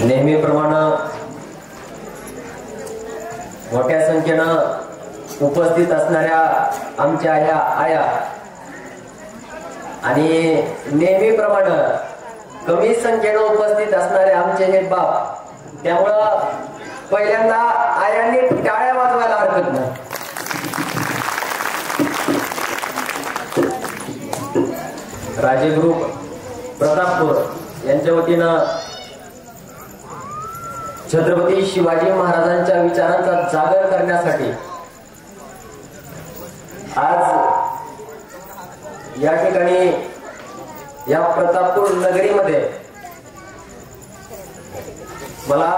नेहमीप्रमाणे मोठ्या संख्येनं उपस्थित असणाऱ्या आमच्या या आया आणि नेहमीप्रमाणे कमी संख्येनं उपस्थित असणारे आमचे हे बाप, त्यामुळं पहिल्यांदा आयांनी टाळ्या वाजवायला हरकत नाही. राजे ग्रुप प्रतापपूर यांच्या वतीनं छत्रपती शिवाजी महाराजांच्या विचारांचा जागर करण्यासाठी आज या ठिकाणी या प्रतापपूर नगरीमध्ये मला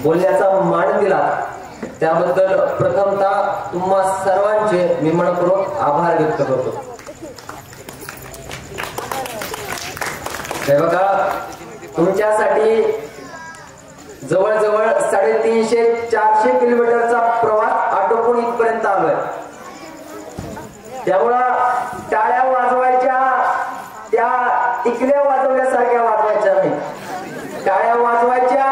बोलण्याचा मान दिला, त्याबद्दल प्रथमतः तुम्हा सर्वांचे मी मनपूर्वक आभार व्यक्त करतो. हे बघा, तुमच्यासाठी जवळजवळ 350-400 किलोमीटरचा प्रवास आटोपून इथपर्यंत आलोय. त्यामुळं टाळ्या वाजवायच्या त्या टिकल्या वाजवण्यासारख्या वाजवायच्या नाही. टाळ्या वाजवायच्या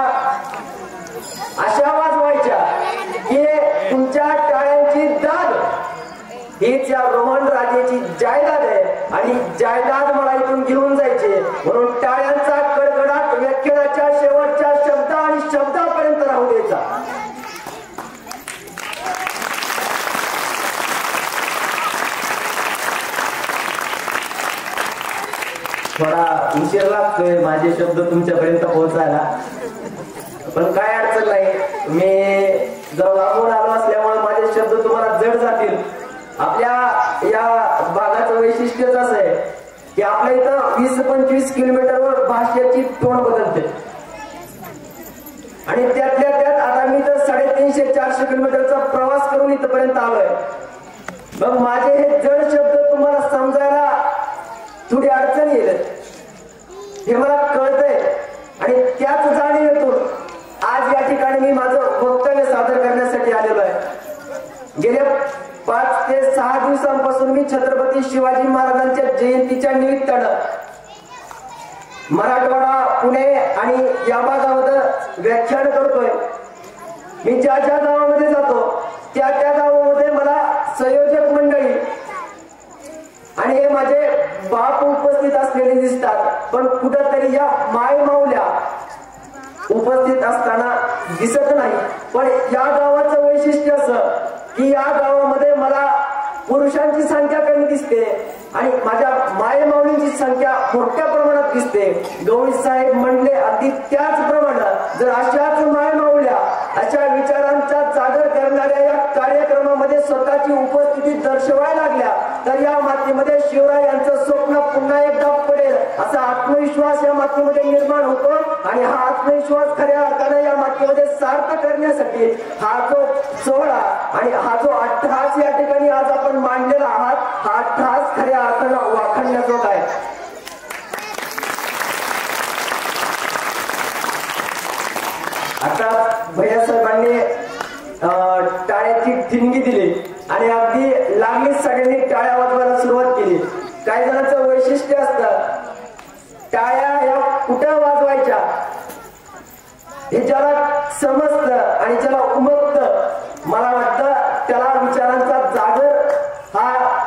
अशा वाजवायच्या की तुमच्या टाळ्यांची दाद हीच या रोहन राजेची जायदाद आहे आणि जायदाद मला इथून घेऊन जायचे. म्हणून टाळ्यांचा कडकडाट व्याख्यानाच्या शेवटच्या शब्द आणि शब्दापर्यंत राहू द्यायचा. थोडा उशीर लागतोय माझे शब्द तुमच्यापर्यंत पोहोचायला, पण काय अडचण नाही. मी जर लांबून आलो असल्यामुळे माझे शब्द तुम्हाला जड जातील. आपल्या या भागाचं वैशिष्ट्यच असं आहे की आपल्या इथं 20-25 किलोमीटरवर भाषेची टोन बदलते आणि त्यातल्या त्यात आता मी तर 350-400 किलोमीटरचा प्रवास करून इथपर्यंत आलोय. मग माझे हे जड शब्द तुम्हाला समजायला थोडी अडचण येईल हे मला कळतंय आणि त्याच जाणीवेतून आज या ठिकाणी मी माझं वक्तव्य सादर करण्यासाठी आलेलो आहे. गेल्या 5 ते 6 दिवसांपासून मी छत्रपती शिवाजी महाराजांच्या जयंतीच्या निमित्तानं मराठवाडा, पुणे आणि या भागामध्ये व्याख्यान करतोय. मी ज्या ज्या गावामध्ये जातो त्या त्या गावामध्ये मला संयोजक मंडळी आणि हे माझे बाप उपस्थित असलेले दिसतात, पण कुठंतरी या माय माऊल्या उपस्थित असताना दिसत नाही. पण या गावाचं वैशिष्ट्य असं की या गावामध्ये मला पुरुषांची संख्या कमी दिसते आणि माझ्या माय माऊलींची संख्या मोठ्या प्रमाणात दिसते. गवळी साहेब म्हणले अगदी त्याचप्रमाणे जर अशाच माय माऊल्या अशा विचारांचा जागर करणाऱ्या या कार्यक्रमामध्ये स्वतःची उपस्थिती दर्शवायला लागल्या तर या मातीमध्ये शिवराय यांचं स्वप्न पुन्हा एकदा पडेल असा आत्मविश्वास या मातीमध्ये निर्माण होतो. आणि हा आत्मविश्वास खऱ्या अर्थाने या मातीमध्ये सार्थ करण्यासाठी हा जो सोहळा आणि हा जो अट्टहास या ठिकाणी आज आपण मांडलेला आहात, हा अट्टहास खऱ्या अर्थानं वाखाणण्याजोगा आहे. आता भैया साहेबांनी टाळ्याची ठिणगी दिली आणि अगदी लागलीच सगळ्यांनी टाळ्या वाजवायला सुरुवात केली. काही जणांचं वैशिष्ट्य असतं, टाळ्या या कुठं वाजवायच्या हे ज्याला समजतं आणि ज्याला उमगतं, मला वाटतं त्याला विचारांचा जागर हा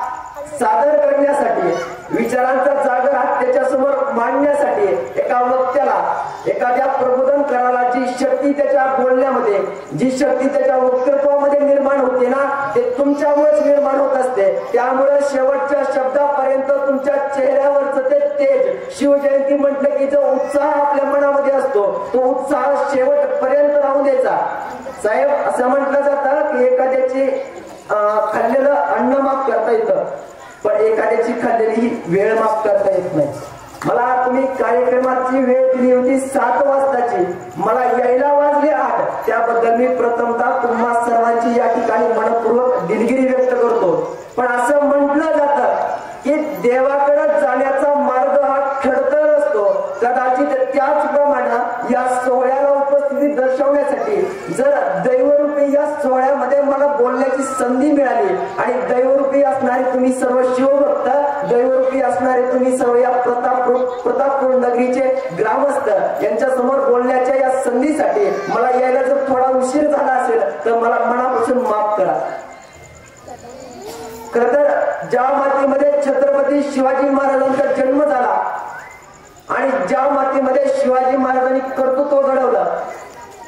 सादर करण्यासाठी, विचारांचा जागर हा त्याच्यासमोर मांडण्यासाठी एका वक्त्याला, एखाद्या प्रबोधन करायला जी शक्ती त्याच्या बोलण्यामध्ये, जी शक्ती त्याच्या वक्तृत्वामध्ये निर्माण होते ना, ते तुमच्यामुळेच निर्माण होत असते. त्यामुळे शेवटच्या शब्दापर्यंत तुमच्या चेहऱ्यावरच ते तेज, शिवजयंती म्हटलं की जो उत्साह आपल्या मनामध्ये असतो तो उत्साह शेवटपर्यंत राहू द्यायचा. साहेब, असं म्हटलं जातं की एखाद्याची खाल्लेलं अन्न माफ करता येतं, पण एखाद्याची खाल्लेली वेळ माफ करता येत नाही. मला तुम्ही कार्यक्रमाची वेळ दिली होती 7 वाजताची, मला यायला वाजले 8. त्याबद्दल मी प्रथमतः तुम्हा सर्वांची या ठिकाणी मनपूर्वक दिलगिरी व्यक्त करतो. पण असं म्हटलं जातं की देवाकडे जाण्याचा मार्ग हा खडतर असतो. कदाचित त्याचप्रमाणे या सोहळ्याला उपस्थिती दर्शवण्यासाठी जर दैवरूपी या सोहळ्यामध्ये मला बोलण्याची संधी मिळाली आणि दैवरूपी असणारे तुम्ही सर्व शिवभक्त असणारे तुम्ही सर्व या प्रतापपूर नगरीचे ग्रामस्थ यांच्या समोर बोलण्याच्या या संधीसाठी मला यायला जर थोडा उशीर झाला असेल तर मला मनापासून माफ करा. खरं तर ज्या मातीमध्ये छत्रपती शिवाजी महाराजांचा जन्म झाला आणि ज्या मातीमध्ये शिवाजी महाराजांनी कर्तृत्व घडवलं,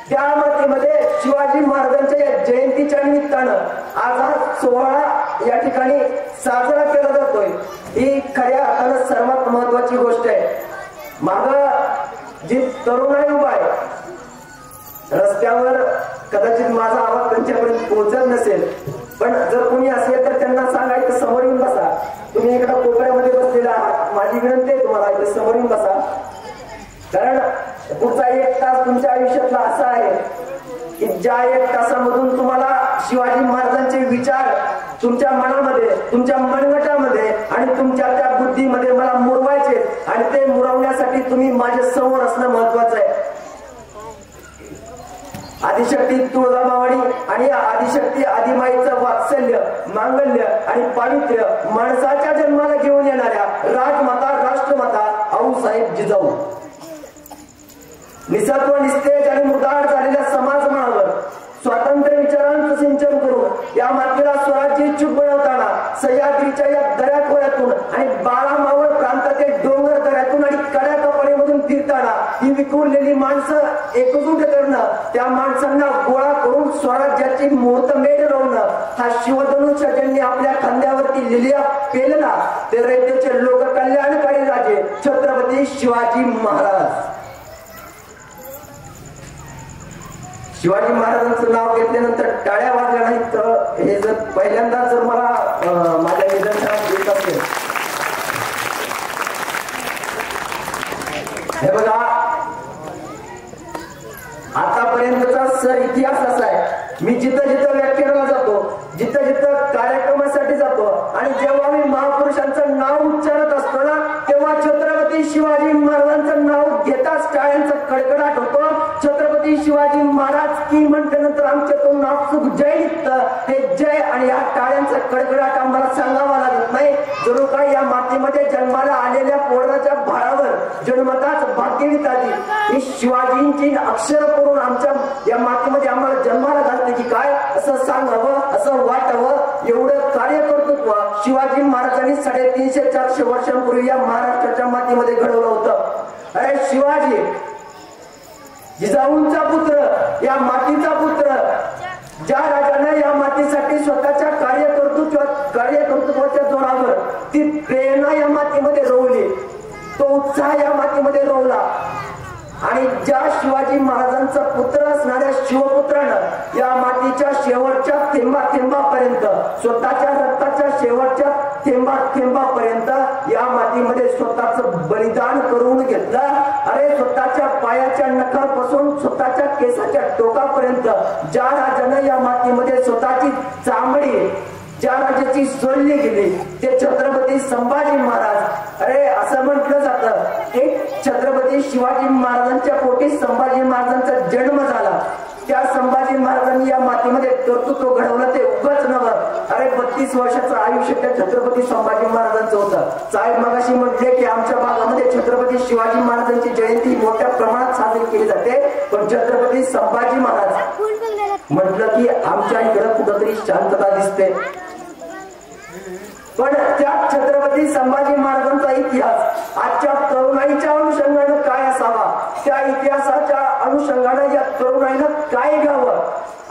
त्या मातीमध्ये शिवाजी महाराजांच्या या जयंतीच्या निमित्तानं आज हा सोहळा या ठिकाणी साजरा केला जातोय. ही खऱ्या अर्थानं सर्वात महत्वाची गोष्ट आहे. माग जी तरुणाई उभा आहे रस्त्यावर, कदाचित माझा आवाज त्यांच्यापर्यंत पोहोचत नसेल, पण जर कोणी असेल तर त्यांना सांगायचं समोर येऊन बसा. तुम्ही इकडे कोपऱ्यामध्ये बसलेला आहात, माझी विनंती आहे तुम्हाला इथे समोर येऊन बसा. कारण पुढचा 1 तास तुमच्या आयुष्यातला असा आहे की ज्या 1 तासामधून तुम्हाला शिवाजी महाराजांचे विचार तुमच्या मनामध्ये, तुमच्या मनगटामध्ये आणि तुमच्या त्या बुद्धीमध्ये मला मुरवायचे, आणि ते मुरवण्यासाठी तुम्ही माझ्या समोर असणं महत्वाचं आहे. आदिशक्ती तुळजाभवानी आणि आदिशक्ती आदिमाईचं वात्सल्य, मांगल्य आणि पावित्र्य माणसाच्या जन्माला घेऊन येणाऱ्या राजमाता, राष्ट्रमाता आऊसाहेब जिजाऊ निसत्व, निस्तेज आणि मुदार झालेल्या समाजमनावर स्वातंत्र्य विचारांचं सिंचन करून या मातीला स्वराज्य इच्छुक बनवताना सह्याद्रीच्या या दऱ्याखोऱ्यातून आणि बाळामावळ प्रांतातील डोंगर दऱ्यातून आणि कड्या कपाळीमधून फिरताना ही विखुरलेली माणसं एकजूट करणं, त्या माणसांना गोळा करून स्वराज्याची मुहूर्तमेढ रोवणं, हा शिवधनुष्य ज्यांनी आपल्या खांद्यावरती लिहिल्या पेलला ते रयतेचे लोककल्याणकारी राजे छत्रपती शिवाजी महाराज. शिवाजी महाराजांचं नाव घेतल्यानंतर टाळ्या वाजल्या नाहीत तर हे जर पहिल्यांदा जर मला माझ्या निदर्शनात येत असेल. हे बघा, आतापर्यंतचा सर इतिहास असा आहे, मी जिथं जिथं व्याख्यानाला जातो, जिथं जिथं कार्यक्रमासाठी जातो आणि जेव्हा मी महापुरुषांचं नाव उच्चारत असतो ना, तेव्हा छत्रपती शिवाजी महाराजांचं नाव घेताच टाळ्यांचा कडकडाट होतो. छत्रपती शिवाजी महाराज की म्हटल्यानंतर आमच्यातून नापसुक जय निघतं. हे जय आणि या टाळ्यांचा कडकडाट आम्हाला सांगावा लागत नाही. जणू काय या मातीमध्ये जन्माला आलेल्या पोराच्या भाळावर जन्मताच भाग्यवित आली ही शिवाजींची अक्षर करून आमच्या या मातीमध्ये आम्हाला जन्माला घालते की काय, असं सांगावं, असं वाटावं. एवढं कार्यकर्तृत्व शिवाजी महाराजांनी 350-400 वर्षांपूर्वी या महाराष्ट्राच्या मातीमध्ये घडवलं होतं. अरे शिवाजी जिजाऊंचा पुत्र, या मातीचा पुत्र, ज्या राजाने या मातीसाठी स्वतःच्या कार्यकर्तृत्वाच्या जोरावर ती प्रेरणा या मातीमध्ये रोवली, तो उत्साह या मातीमध्ये रोवला, आणि ज्या शिवाजी महाराजांचा पुत्र असणाऱ्या शिवपुत्रानं या मातीच्या शेवटच्या थेंबापर्यंत, स्वतःच्या रक्ताच्या शेवटच्या थेंबापर्यंत या मातीमध्ये स्वतःच बलिदान करून घेतलं. अरे स्वतःच्या पायाच्या नखापासून स्वतःच्या केसाच्या टोकापर्यंत ज्या राजानं या मातीमध्ये स्वतःची चामडी, ज्या राजाची सोडली गेली ते छत्रपती संभाजी महाराज. अरे असं म्हटलं जातं एक छत्रपती शिवाजी महाराजांच्या पोटी संभाजी महाराजांचा जन्म झाला. त्या संभाजी महाराजांनी या मातीमध्ये कर्तृत्व घडवलं ते उगाच नव्हतं. अरे 32 वर्षाचं आयुष्य त्या छत्रपती संभाजी महाराजांचं होतं. साहेब मगाशी म्हटले की आमच्या भागामध्ये छत्रपती शिवाजी महाराजांची जयंती मोठ्या प्रमाणात साजरी केली जाते, पण छत्रपती संभाजी महाराज म्हटलं की आमच्या इकडं कुठंतरी शांतता दिसते. पण त्या छत्रपती संभाजी महाराजांचा इतिहास आजच्या तरुणाईच्या अनुषंगानं काय असावा, त्या इतिहासाच्या अनुषंगानं या तरुणाईनं काय घ्यावं.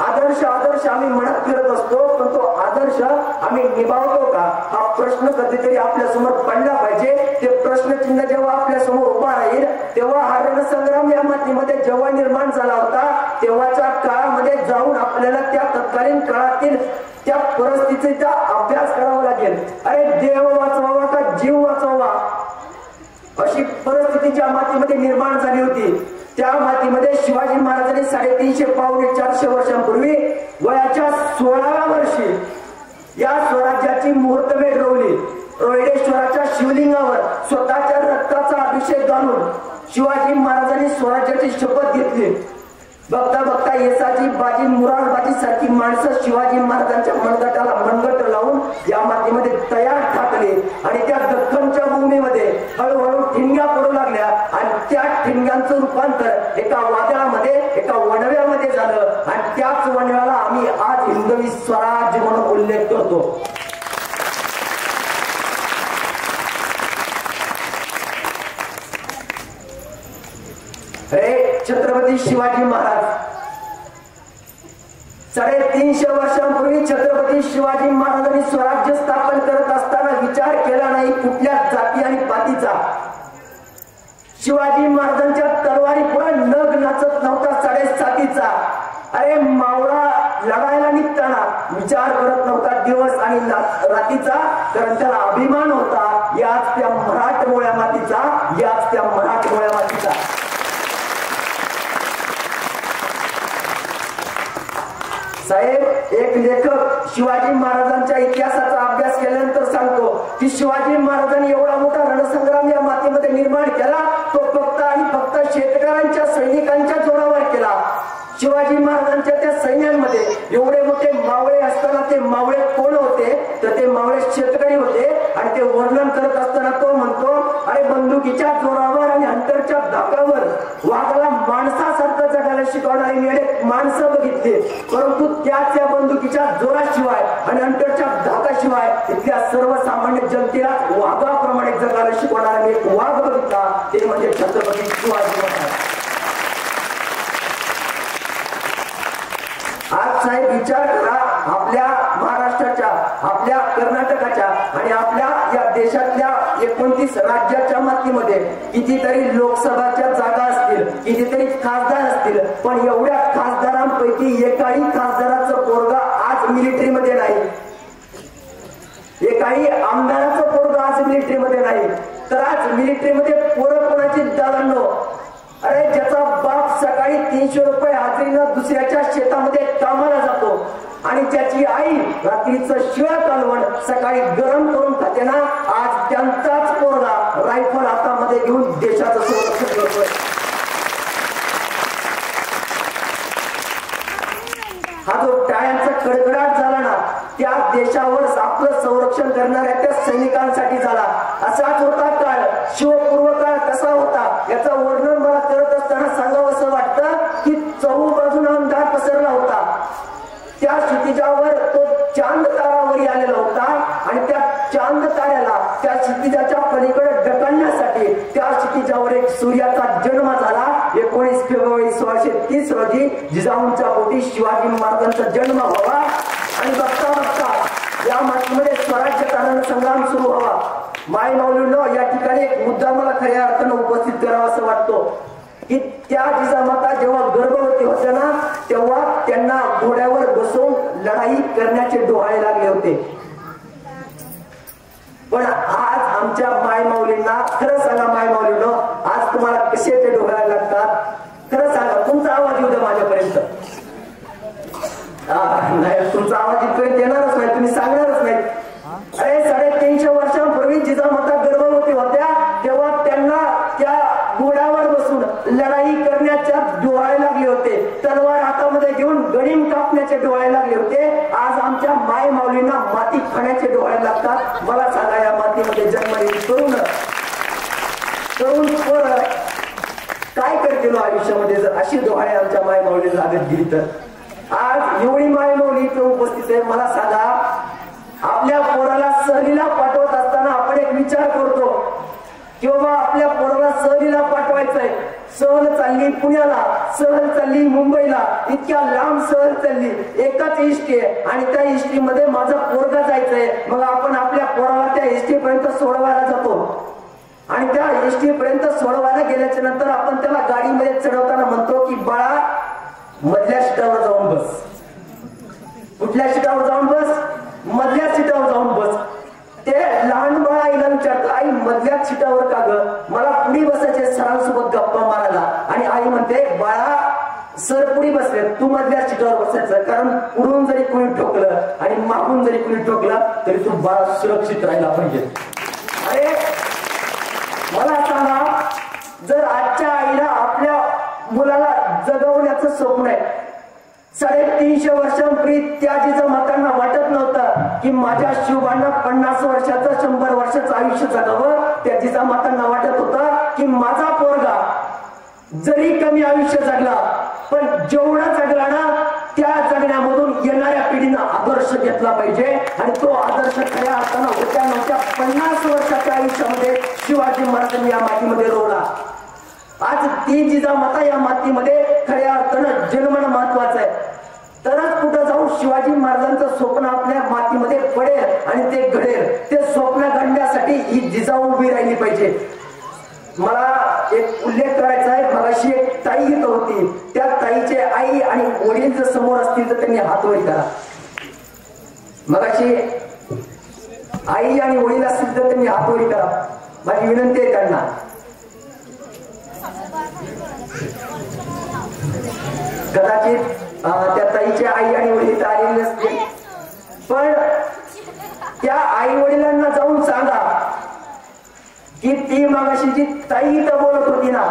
आदर्श आम्ही म्हणत फिरत असतो, पण तो आदर्श आम्ही निभावतो का हा प्रश्न कधीतरी आपल्या समोर पडला पाहिजे. ते प्रश्नचिन्ह जेव्हा आपल्या समोर उभा राहील तेव्हा हा रणसंग्राम या मातीमध्ये जेव्हा निर्माण झाला होता तेव्हाच्या काळामध्ये जाऊन आपल्याला त्या तत्कालीन काळातील त्या परिस्थितीचा अभ्यास करावा लागेल. अरे देव वाचवावा का जीव वाचवावा अशी परिस्थिती ज्या मातीमध्ये निर्माण झाली होती. त्या मातीमध्ये शिवाजी महाराजांनी 350-400 वर्षांपूर्वी वयाच्या 16व्या वर्षी या स्वराज्याची मुहूर्तमेढ रोवली. रोहिडेश्वराच्या शिवलिंगावर स्वतःच्या रक्ताचा अभिषेक घालून शिवाजी महाराजांनी स्वराज्याची शपथ घेतली. बघता बघता येसाची बाजी, मुरारबाजी सारखी माणसं शिवाजी महाराजांच्या मनगटाला मनगट लावून या मातीमध्ये तयार ठाकले आणि त्या दख्खनच्या भूमीमध्ये रूपांतर एका वादळामध्ये एका वणव्यामध्ये झालं आणि त्याच वणव्याला आम्ही आज हिंदवी स्वराज्य म्हणून उल्लेख करतो. छत्रपती शिवाजी महाराज 350 वर्षांपूर्वी छत्रपती शिवाजी महाराजांनी स्वराज्य स्थापन करत असताना विचार केला नाही कुठल्या जाती आणि पातीचा. शिवाजी महाराजांच्या तलवारी पुढे नग नाचत नव्हता 7.5 अरे मावळा लढायला निघताना विचार करत नव्हता दिवस आणि रातीचा, कारण त्याला अभिमान होता याच त्या मराठमोळ्या मातीचा, याच त्या मराठमोळ्या मातीचा. साहेब, एक लेखक शिवाजी महाराजांच्या इतिहासाचा अभ्यास केल्यानंतर सांगतो की शिवाजी महाराजांनी एवढा मोठा रणसंग्राम या मातीमध्ये निर्माण केला तो फक्त आणि फक्त शेतकऱ्यांच्या सैनिकांच्या जोरावर केला. शिवाजी महाराजांच्या त्या सैन्यांमध्ये एवढे मोठे मावळे असताना ते मावळे कोण होते तर ते मावळे शेतकरी होते. आणि ते वर्णन करत असताना तो म्हणतो अरे बंदुकीच्या जोरावर आणि अंतरच्या धाकावर वाघाला माणसासारखं जगायला शिकवणारी मी अनेक माणसं बघितली, परंतु त्याच या बंदुकीच्या जोराशिवाय आणि अंतरच्या धाकाशिवाय इथल्या सर्वसामान्य जनतेला वाघाप्रमाणे जगायला शिकवणारा मी एक वाघ बघितला, ते म्हणजे छत्रपती शिवाजी महाराज. आज साहेब विचार करा, आपल्या महाराष्ट्राच्या, आपल्या कर्नाटकाच्या आणि आपल्या या देशातल्या 29 राज्याच्या मातीमध्ये कितीतरी लोकसभाच्या जागा असतील, कितीतरी खासदार असतील, पण एवढ्या खासदारांपैकी एकाही खासदाराचं पोरगा आज मिलिटरीमध्ये नाही, एकाही आमदाराचं पोरगा आज मिलिटरीमध्ये नाही. तर आज मिलिटरीमध्ये पोरं कोणाची दादांनो, अरे ज्याचा बाप सकाळी 300 रुपये हाजरीनं दुसऱ्याच्या शेतामध्ये कामाला जातो आणि ज्याची आई रात्रीचं शिळं कालवण सकाळी गरम करून खाते ना, आज त्यांचाच पोरगा रायफल हातामध्ये घेऊन देशाचं संरक्षण करतोय. हा जो टाळ्यांचा कडकडाट झाला ना, त्या देशावर आपलं संरक्षण करणाऱ्या त्या सैनिकांसाठी झाला. असाच होता काळ, शिवपूर्व काळ कसा होता याचं वर्णन मला करत असताना सांगावं असं वाटतं की चहूबाजून अंधार पसरला होता. त्या क्षितिजावर तो चांद तारावरी आलेला होता आणि त्या चांद ताऱ्याला त्या क्षितिजाच्या पलीकडे ढकलण्यासाठी त्या क्षितिजावर एक सूर्याचा जन्म झाला. 19 फेब्रुवारी 1630 रोजी जिजाऊंच्या पोटी शिवाजी महाराजांचा जन्म व्हावा आणि बघता बघता या मातीमध्ये स्वराज्य कारण संग्राम सुरू व्हावा. माय माऊलींनो, या ठिकाणी एक मुद्दा मला खऱ्या अर्थानं उपस्थित करावा असं वाटतो की त्या जिजामाता जेव्हा गर्भवती होत्या ना, तेव्हा त्यांना घोड्यावर बसून लढाई करण्याचे डोहाळे लागले होते. पण आज आमच्या माय माऊलींना खरं सांगा, माय माऊलींनो, आज तुम्हाला कसे ते डोहाळे लागतात खरं सांगा. तुमचा आवाज येऊ द्या माझ्यापर्यंत. नाही, तुमचा आवाज इथपर्यंत येणारच नाही, तुम्ही सांगणारच नाही. अरे 350 वर्षांपूर्वी जिजामाता गर्भवती होत्या तेव्हा त्यांना त्या घोड्यावर बसून लढाई करण्याच्या डोहाळे लागले होते, तलवार हातामध्ये घेऊन गणिम कापण्याचे डोहाळे लागले होते. आज आमच्या माय माऊलींना माती खाण्याचे डोहाळे लागतात. मला सांगा, या मातीमध्ये जन्मलेली तरुण पोरं काय करतील आयुष्यामध्ये जर अशी डोहाळे आमच्या माय माऊलीला लागत गेली तर? आज एवढी माय माऊली इथे उपस्थित आहे. मला सांगा, आपल्या पोराला सहलीला पाठवत असताना आपण एक विचार करतो की बाबा आपल्या पोराला सहलीला पाठवायचंय. सहल चालली पुण्याला, सहल चालली मुंबईला, इतक्या लांब सहल चालली, एकच इष्टी आहे आणि त्या इष्टीमध्ये माझा पोरगा जायचंय. मग आपण आपल्या पोराला त्या इष्टी पर्यंत सोडवायला जातो आणि त्या इष्टी पर्यंत सोडवायला गेल्याच्या नंतर आपण त्याला गाडीमध्ये चढवताना म्हणतो की बाळा मधल्या सीटावर जाऊन बस. कुठल्या सीटावर जाऊन बस? मधल्या सीटावर जाऊन बस. ते लहान बाळ आईला विचारतं, आई मधल्या सीटावर का ग? मला पुढे बसायचे सरांसोबत गप्पा मारायला. आणि आई म्हणते, बाळा सर पुढे बसले, तू मधल्या सीटावर बसायचं, कारण पुढून जरी कोणी ठोकलं आणि मागून जरी कोणी ठोकलं तरी तू बाळा सुरक्षित राहिला पाहिजे. अरे मला सांगा, जर आजच्या आईला आपल्या मुलाला जगवण्याचं स्वप्न आहे, 350 वर्षांपूर्वी त्या जिजामातांना वाटत नव्हतं की माझ्या शिवबांना 50 वर्षाचं 100 वर्षाचं आयुष्य जगावं. त्या जिजामातांना वाटत होतं की माझा पोरगा जरी कमी आयुष्य जगला, पण जेवढा जगला ना त्या जगण्यामधून येणाऱ्या पिढीनं आदर्श घेतला पाहिजे. आणि तो आदर्श खऱ्या अर्थानं होत्या नव्हत्या 50 वर्षाच्या आयुष्यामध्ये शिवाजी महाराजांनी या मातीमध्ये रोवला. आज ती जिजामाता या मातीमध्ये खऱ्या अर्थानं जन्मणं महत्वाचं आहे. तरच कुठं जाऊन शिवाजी महाराजांचं स्वप्न आपल्या मातीमध्ये पडेल आणि ते घडेल. ते स्वप्न घडण्यासाठी ही जिजाऊ उभी राहिली पाहिजे. मला एक उल्लेख करायचा आहे. मगाशी एक ताई इथं होती, त्या ताईचे आई आणि वडील जर समोर असतील तर त्यांनी हात वर करा. मगाशी आई आणि वडील असतील तर त्यांनी हात वर करा. माझी विनंती आहे त्यांना. कदाचित त्या ताईच्या आई आणि वडील तर आलेले नसतील, पण त्या आई वडिलांना जाऊन सांगा की ती मागाशी जी ताई इथं बोलत होती ना,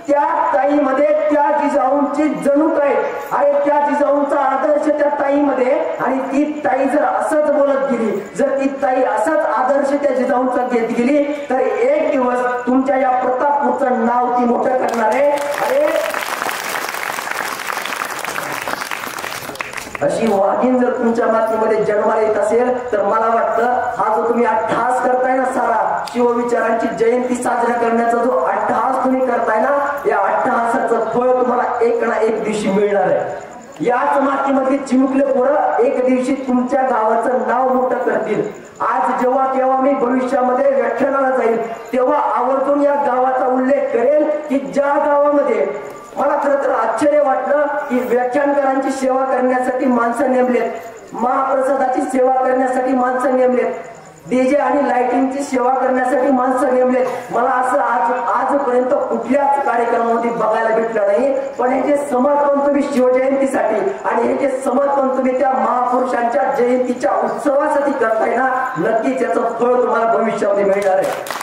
त्या ताईमध्ये त्या जिजाऊंची जणूक आहे. अरे त्या जिजाऊंचा आदर्श त्या ताईमध्ये, आणि ती ताई जर असंच बोलत गेली, जर ती ताई असाच आदर्श त्या जिजाऊंचा घेत गेली तर एक दिवस तुमच्या या प्रतापपूरचं नाव ती मोठं करणार आहे. अरे अशी वाघीण जर तुमच्या मातीमध्ये जन्माला येत असेल तर मला वाटतं हा जो तुम्ही अट्टहास करताय ना, सारा शिवविचारांची जयंती साजरा करण्याचा जो अट्टहास तुम्ही करताय ना, या अट्टहासाचं फळ तुम्हाला एक ना एक दिवशी मिळणार आहे. याच मातीमध्ये चिमुकले पोरं एक दिवशी तुमच्या गावाचं नाव मोठं करतील. आज जेव्हा केव्हा मी भविष्यामध्ये व्याख्यानाला जाईल तेव्हा आवर्जून या गावाचा उल्लेख करेल की ज्या गावामध्ये मला खरं तर आश्चर्य वाटलं की व्याख्यानकारांची सेवा करण्यासाठी माणसं नेमलेत, महाप्रसादाची सेवा करण्यासाठी माणसं नेमलेत, डीजे आणि लाइटिंगची सेवा करण्यासाठी माणसं नेमलेत. मला असं आजपर्यंत कुठल्याच कार्यक्रमामध्ये बघायला भेटलं नाही. पण हे जे समर्पण तुम्ही शिवजयंतीसाठी आणि हे जे समर्पण तुम्ही त्या महापुरुषांच्या जयंतीच्या उत्सवासाठी करताय ना, नक्कीच याचं फळ तुम्हाला भविष्यामध्ये मिळणार आहे.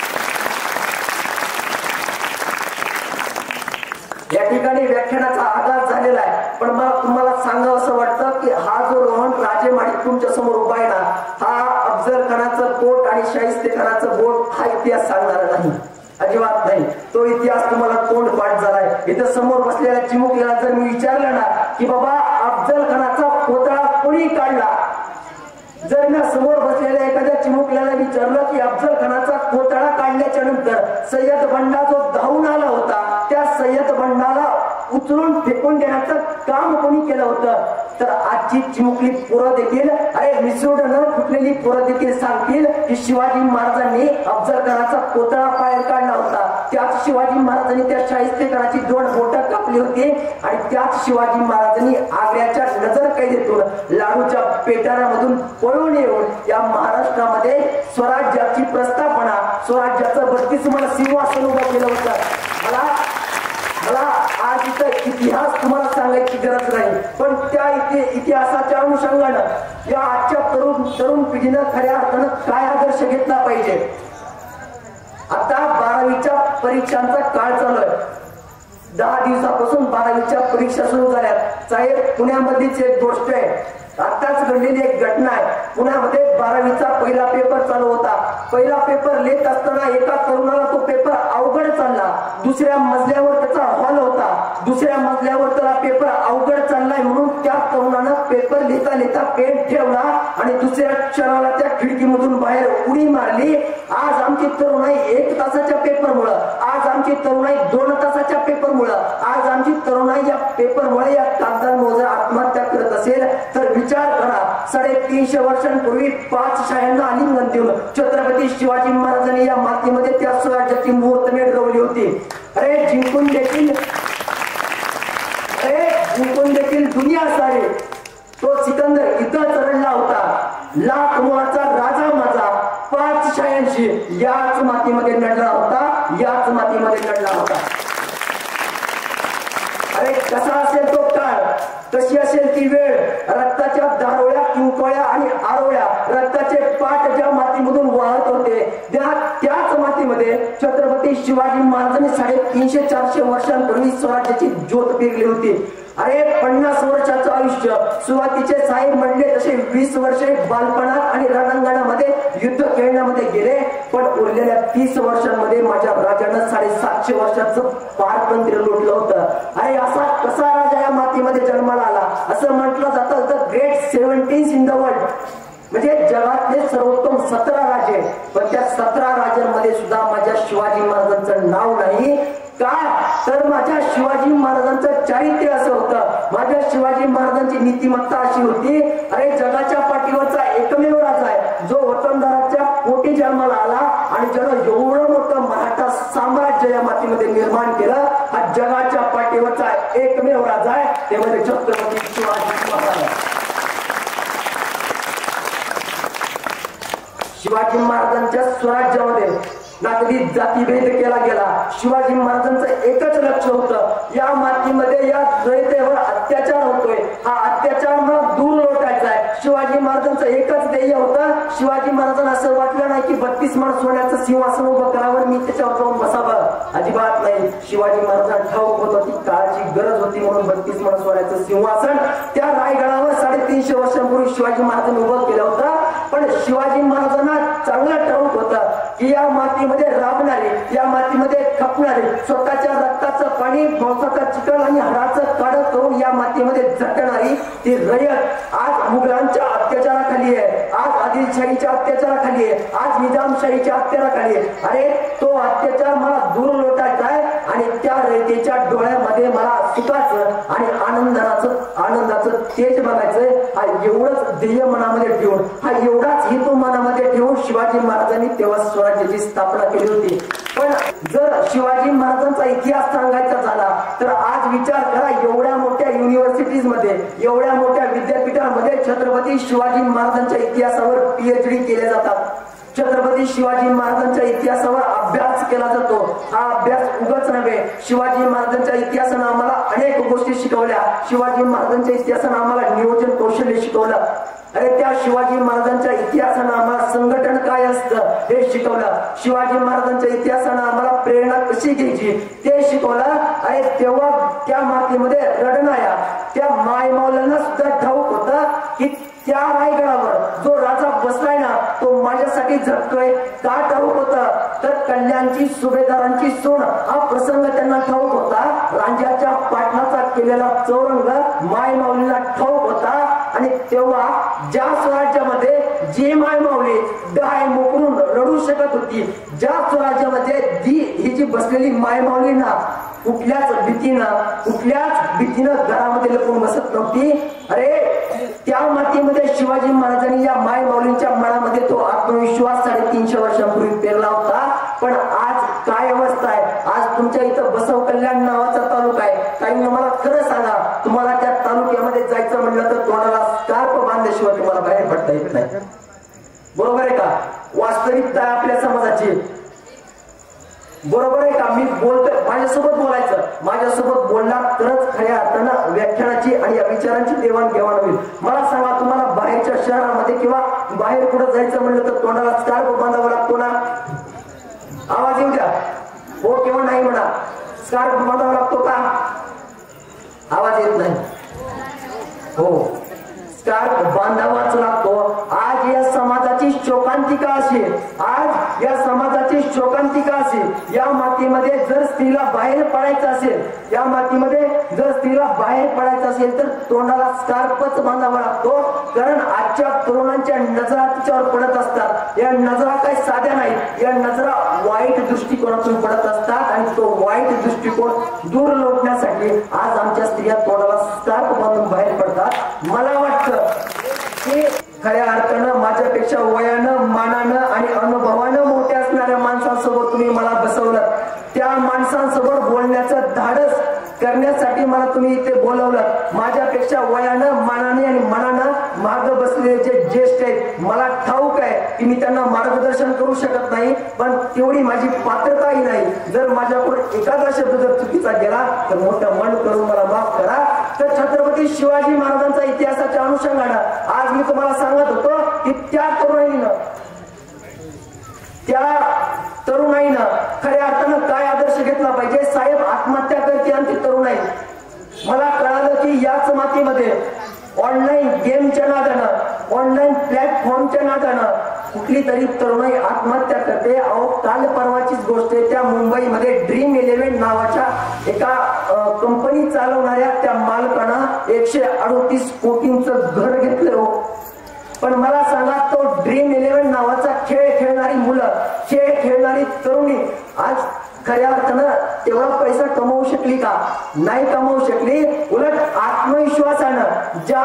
या ठिकाणी व्याख्यानाचा आगाज झालेला आहे, पण मला तुम्हाला सांगावं असं वाटतं की हा जो रोहन राजे माणिक तुमच्या समोर उभा आहे ना, हा अफजल खानाचं पोट आणि शाहिस्ते खानाचं बोट हा इतिहास सांगणारा नाही, अजिबात नाही. तो इतिहास तुम्हाला तोंडपाठ झालाय. इथं समोर बसलेल्या चिमुकल्याला जर मी विचारलं ना की बाबा अफजल खानाचा पुतळा कोणी काढला, जर मी समोर बसलेल्या एखाद्या चिमुकल्याला विचारलं की अफजल खानाचा पुतळा काढल्याच्या नंतर सय्यद बंडा जो धावून आला होता, त्या सय्यद बंडाला उचलून फेकून देण्याचं काम कोणी केलं होतं, तर आजची चिमुकली पोरं देखील, अरे मिसळून न फुटलेली पोरं देखील सांगतील की शिवाजी महाराजांनी अफजल खानाचा पुतळा बाहेर काढला होता. त्याच शिवाजी महाराजांनी त्या शाहिस्ते खानाची 2 बोटं कापली होती आणि त्याच शिवाजी महाराजांनी आग्र्याच्या नजर कैदेतून लाडूच्या पेटाऱ्यामधून पळून येऊन या महाराष्ट्रामध्ये स्वराज्याची प्रस्थापना, स्वराज्याचं 32 सिंहासन उभं केलं होतं. मला आज इथं इतिहास तुम्हाला सांगायची गरज नाही, पण त्या इतिहासाच्या अनुषंगानं या आजच्या तरुण पिढीनं खऱ्या अर्थानं काय आदर्श घेतला पाहिजे. आता 12वीच्या परीक्षांचा काळ चालू आहे. 10 दिवसापासून 12वीच्या परीक्षा सुरू झाल्यात. साहेब, पुण्यामध्येच एक गोष्ट आहे, आताच घडलेली एक घटना आहे. पुण्यामध्ये 12वीचा पहिला पेपर चालू होता. पहिला पेपर लिहित असताना एका तरुणाला तो पेपर अवघड चालला. दुसऱ्या मजल्यावर त्याचा हॉल होता. दुसऱ्या मजल्यावर त्याला पेपर अवघड चाललाय म्हणून त्या तरुणानं पेपर लिहिता लिहिता पेन ठेवला आणि दुसऱ्या क्षणाला त्या खिडकीमधून बाहेर उडी मारली. आज आमची तरुणाई 1 तासाच्या पेपरमुळं, आज आमची तरुणाई 2 तासाच्या पेपरमुळं, आज आमची तरुणाई या पेपरमुळे या कागदांमुळे आत्महत्या करत असेल तर विचार करा. 350 वर्षांपूर्वी 5 शाह्यांना आलिंगन देऊन छत्रपती शिवाजी महाराजांनी या मातीमध्ये त्या स्वराज्याची मुहूर्तमेढ रोवली होती. अरे जिंकून देखील दुनिया सारी तो सिकंदर इथं चढला होता. लाख मुळाचा राजा माझा 5 शाह्यांशी याच मातीमध्ये लढला होता, याच मातीमध्ये लढला होता. अरे कसा असेल तो काळ, कशी असेल ती वेळ, रक्ताच्या दारोळ्या, किंकोळ्या आणि आरोळ्या, रक्ताचे पाट ज्या मातीमधून वाहत होते त्याच मातीमध्ये छत्रपती शिवाजी महाराजांनी 350-400 वर्षांपूर्वी स्वराज्याची ज्योत पेरली होती. अरे 50 वर्षाचं आयुष्य सुरुवातीचे साहेब म्हणले तसे 20 वर्षे बालपणात आणि रणांगणामध्ये युद्ध खेळण्यामध्ये गेले. पण उरलेल्या 30 वर्षांमध्ये माझ्या राजानं 750 वर्षाचं पारतंत्र्य लुटलं होतं. अरे असा कसा राजा या मातीमध्ये जन्माला आला? असं म्हटलं जातं the great 17 in the world, म्हणजे जगातले सर्वोत्तम 17 राजे. पण त्या 17 राजांमध्ये सुद्धा माझ्या शिवाजी महाराजांचं नाव नाही. का तर माझ्या शिवाजी महाराजांचं चारित्र्य असं होतं, माझ्या शिवाजी महाराजांची नीतिमत्ता अशी होती. अरे जगाच्या पाठीवरचा एकमेव राजा आहे जो वतनदाराच्या पोटी जन्माला आला आणि ज्यानं एवढं मोठं मराठा साम्राज्य या मातीमध्ये निर्माण केलं. हा जगाच्या पाठीवरचा एकमेव राजा आहे, ते म्हणजे छत्रपती शिवाजी महाराज. शिवाजी महाराजांच्या स्वराज्यामध्ये ना कधी जातीभेद केला गेला. शिवाजी महाराजांचं एकच लक्ष होतं, या मातीमध्ये या जनतेवर अत्याचार होतोय, हा अत्याचार मग दूर लोटायचा आहे. शिवाजी महाराजांचं एकच ध्येय होतं. शिवाजी महाराजांना असं वाटलं नाही की 32 माण सोन्याचं सिंहासन उभं करावं मी त्याच्यावर जाऊन बसावं, अजिबात नाही. शिवाजी महाराजांना ठाऊक होतं ती काळाची गरज होती म्हणून 32 माण सोन्याचं सिंहासन त्या रायगडावर 350 वर्षांपूर्वी शिवाजी महाराजांनी उभं केलं होतं. पण शिवाजी महाराजांना चांगलं ठाऊक होतं की या मातीमध्ये राबणारे, या मातीमध्ये खपणारे, स्वतःच्या रक्ताचं पाणी, मांसाचा चिकन आणि हाडाचं काढ करून या मातीमध्ये झटणारी ती रयत आज मुघलांच्या अत्याचाराखाली आहे, आज आदिलशाहीच्या अत्याचाराखाली आहे, आज निजामशाहीच्या अत्याचाराखाली आहे. अरे तो अत्याचार मला दूर लोटायचा आहे आणि त्या रयतेच्या डोळ्यामध्ये मला सुखाचं आणि आनंदाचं तेज बघायचंय. हा एवढंच ध्येय मनामध्ये ठेवून, हा एवढाच हेतू मनामध्ये ठेवून शिवाजी महाराजांनी तेव्हा स्वराज्याची स्थापना केली होती. पण जर शिवाजी महाराजांचा इतिहास सांगायचा झाला तर आज विचार करा, एवढ्या मोठ्या युनिव्हर्सिटीज मध्ये, एवढ्या मोठ्या विद्यापीठांमध्ये छत्रपती शिवाजी महाराजांच्या इतिहासावर PhD केले जातात. छत्रपती शिवाजी महाराजांच्या इतिहासावर अभ्यास केला जातो. हा अभ्यास उगाच नव्हे, शिवाजी महाराजांच्या इतिहासानं आम्हाला अनेक गोष्टी शिकवल्या. शिवाजी महाराजांच्या इतिहासानं आम्हाला नियोजन कौशल्य शिकवलं. अरे त्या शिवाजी महाराजांच्या इतिहासानं आम्हाला संघटन काय असतं हे शिकवलं. शिवाजी महाराजांच्या इतिहासानं आम्हाला प्रेरणा कशी घ्यायची ते शिकवलं. अरे तेव्हा त्या मातीमध्ये रडणाऱ्या त्या मायमाऊलांना सुद्धा ठाऊक होतं की त्या रायगडावर जो राजा बसलाय ना तो माझ्यासाठी झटतोय. का ठाऊक होतं तर कल्याणची सुभेदारांची सून हा प्रसंग त्यांना ठाऊक होता. रांजाच्या पाटलाचा केलेला चौरंग मायमाऊलीला ठाऊक होता. आणि तेव्हा ज्या स्वराज्यामध्ये जी मायमाऊली गाय मोकळून रडू शकत होती, ज्या स्वराज्यामध्ये ही जी बसलेली मायमाऊली ना कुठल्याच भीतीनं घरामध्ये लपून बसत नव्हती. अरे त्या मातीमध्ये शिवाजी महाराजांनी या मायमाऊलींच्या मनामध्ये तो आत्मविश्वास 350 वर्षांपूर्वी पेरला होता. पण आज काय अवस्था आहे? आज तुमच्या इथं बसव कल्याण नावाचा तालुका आहे. ताईंना मला खरं सांगा, तुम्हाला त्या तालुक्यामध्ये जायचं म्हणलं तर तोंडाला स्कार्फ बांधल्याशिवाय तुम्हाला बाहेर पडता येत नाही. बरोबर आहे का? वास्तविकता आपल्या समाजाची. बरोबर आहे का? मी बोलतोय, माझ्यासोबत बोलायचं, माझ्यासोबत बोलला तरच खऱ्या अर्थानं व्याख्यानाची आणि या विचारांची देवाणघेवाण होईल. मला सांगा, तुम्हाला बाहेरच्या शहरामध्ये किंवा बाहेर कुठं जायचं म्हणलं तर तोंडाला स्कार्फ बांधावा लागतो ना? आवाज येऊ द्या, हो किंवा नाही म्हणा. स्कार्फ बांधावा लागतो का? आवाज येत नाही. हो, स्कार्फ बांधावाच लागतो. आज या समाजाची शोकांतिका अशी, आज या समाजाची शोकांतिका अशी, या मातीमध्ये जर स्त्रीला बाहेर पडायचं असेल, या मातीमध्ये जर स्त्रीला बाहेर पडायचं असेल तर तोंडाला स्कार्फच बांधावा लागतो. कारण आजच्या तरुणांच्या नजरा तिच्यावर पडत असतात. या नजरा काही साध्या नाहीत, या नजरा वाईट दृष्टिकोनातून पडत असतात. आणि तो वाईट दृष्टिकोन दूर लोटण्यासाठी आज आमच्या स्त्रिया तोंडाला स्कार्फ बांधून बाहेर पडतात. मला वाटतं की खऱ्या अर्थानं माझ्यापेक्षा वयानं, मानानं आणि अनुभवानं मोठ्या असणाऱ्या माणसांसोबत तुम्ही मला बसवलं. त्या माणसांसोबत बोलण्याचं धाडस करण्यासाठी मला तुम्ही इथे बोलवलं. माझ्यापेक्षा वयानं, मानाने आणि मनानं मागे बसलेले जे ज्येष्ठ आहेत, मला ठाऊक आहे की मी त्यांना मार्गदर्शन करू शकत नाही, पण तेवढी माझी पात्रताही नाही. जर माझ्याकडून एखादा शब्द जर चुकीचा गेला तर मोठं मन करून मला माफ करा. तर छत्रपती शिवाजी महाराजांचा इतिहासाच्या अनुषंगानं आज मी तुम्हाला सांगत होतो की त्या तरुणाईनं खऱ्या अर्थानं काय आदर्श घेतला पाहिजे. साहेब आत्महत्या करते आणि ती तरुण आहे. मला कळालं की याच मातीमध्ये ऑनलाईन गेमच्या नादानं, ऑनलाईन प्लॅटफॉर्मच्या नादानं कुठली तरी तरुणाई आत्महत्या करते. अहो काल परवाचीच गोष्ट आहे. त्या मुंबईमध्ये Dream11 नावाच्या एका कंपनी चालवणाऱ्या त्या मालकानं 138 कोटींचं घर घेतलं हो. पण मला सांगा, तो Dream11 नावाचा खेळ खेळणारी मुलं, खेळ खेळणारी तरुणी आज खऱ्या अर्थानं तेवढा पैसा कमवू शकली का? नाही कमवू शकली. उलट आत्मविश्वासानं ज्या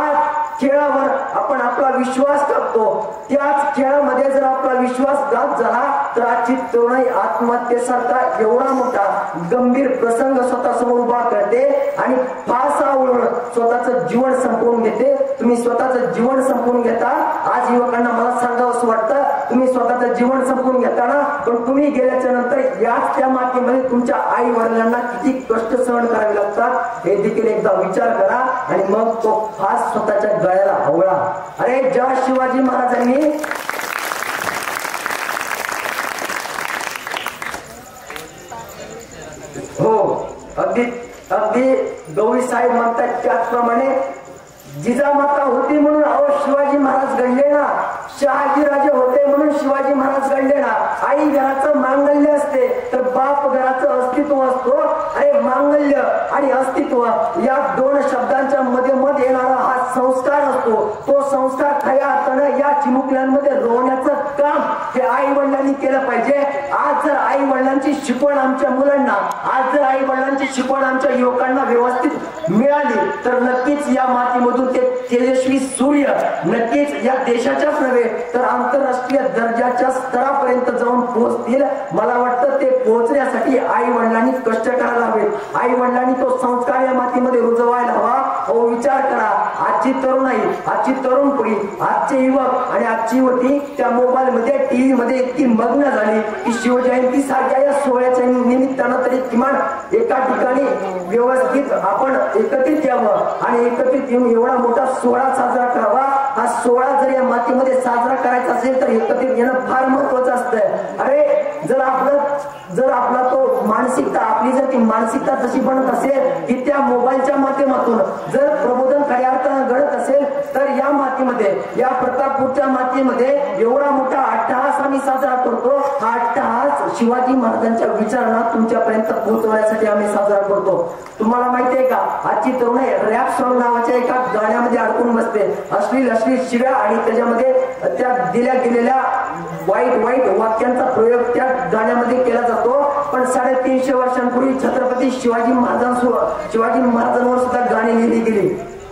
खेळावर आपण आपला विश्वास टाकतो त्याच खेळामध्ये जर आपला विश्वासघात झाला तर आजची तरुणाई आत्महत्येसारखा एवढा मोठा गंभीर प्रसंग स्वतःसमोर उभा करते आणि फासावरून स्वतःचं जीवन संपवून घेते. तुम्ही स्वतःचं जीवन संपवून घेता. आज युवकांना मला सांगावंसं वाटतं, तुम्ही स्वतःचं जीवन संपवून घेताना पण तुम्ही गेल्याच्या नंतर याच त्या मातीमध्ये तुमच्या आई वडिलांना किती कष्ट सहन करावे लागतात हे देखील एकदा विचार करा आणि मग तो फास स्वतःच्या गळ्याला आवळा. अरे ज्या शिवाजी महाराजांनी हो अगदी अगदी गवळी साहेब म्हणतात त्याचप्रमाणे जिजामाता होती म्हणून अहो शिवाजी महाराज घडले ना. शहाजी राजे होते म्हणून शिवाजी महाराज घडले ना. आई घराचं मांगल्य असते तर बाप घराचं अस्तित्व असतो. अरे मांगल्य आणि अस्तित्व या दोन शब्दांच्या मध्ये मध्ये येणारा हा संस्कार असतो. तो संस्कार खऱ्या अर्थानं या चिमुकल्यांमध्ये रोवण्याचं काम हे आई वडिलांनी केलं पाहिजे. आज जर आई वडिलांची शिकवण आमच्या मुलांना, आज जर आई वडिलांची शिकवण आमच्या युवकांना व्यवस्थित मिळाली तर नक्कीच या मातीमधून ते तेजस्वी सूर्य नक्कीच या देशाच्याच नव्हे तर आंतरराष्ट्रीय दर्जाच्या स्तरापर्यंत जाऊन पोहोचतील. मला वाटतं ते पोहोचण्यासाठी आई वडिलांनी कष्ट करायला हवे. आई वडिलांनी तो संस्कार या मातीमध्ये रुजवायला हवा. हो विचार करा, आजची तरुणाई, आजची तरुण पिढी, आजचे युवक आणि आजची युवती त्या मोबाईल मध्ये टीव्ही मध्ये इतकी मग्न झाली की शिवजयंती सारख्या या सोहळ्याच्या निमित्तानं तरी किमान एका ठिकाणी व्यवस्थित आपण एकत्रित यावं आणि एकत्रित येऊन एवढा मोठा सोहळा साजरा करावा. हा सोहळा जर या मातीमध्ये साजरा करायचा असेल तर एकत्रित येणं फार महत्वाचं असतं. अरे जर आपला तो मानसिकता, आपली जर ती मानसिकता तशी बनत असेल की त्या मोबाईलच्या माध्यमातून जर प्रबोधन खऱ्या अर्थानं घडत असेल तर या मातीमध्ये, या प्रतापपूरच्या मातीमध्ये एवढा मोठा अट्टहास आम्ही साजरा करतो. हा अट्टहास शिवाजी महाराजांच्या विचारांना तुमच्यापर्यंत पोहोचवण्यासाठी आम्ही साजरा करतो. तुम्हाला माहितीये का, आजची तरुणाई रॅप सॉन्ग नावाच्या एका गाण्यामध्ये अडकून बसते. अश्लील शिव्या आणि त्याच्यामध्ये त्या दिल्या गेलेल्या वाईट वाक्यांचा प्रयोग त्या गाण्यामध्ये केला जातो. पण 350 वर्षांपूर्वी छत्रपती शिवाजी महाराजांवर सुद्धा गाणी लिहिली गेली.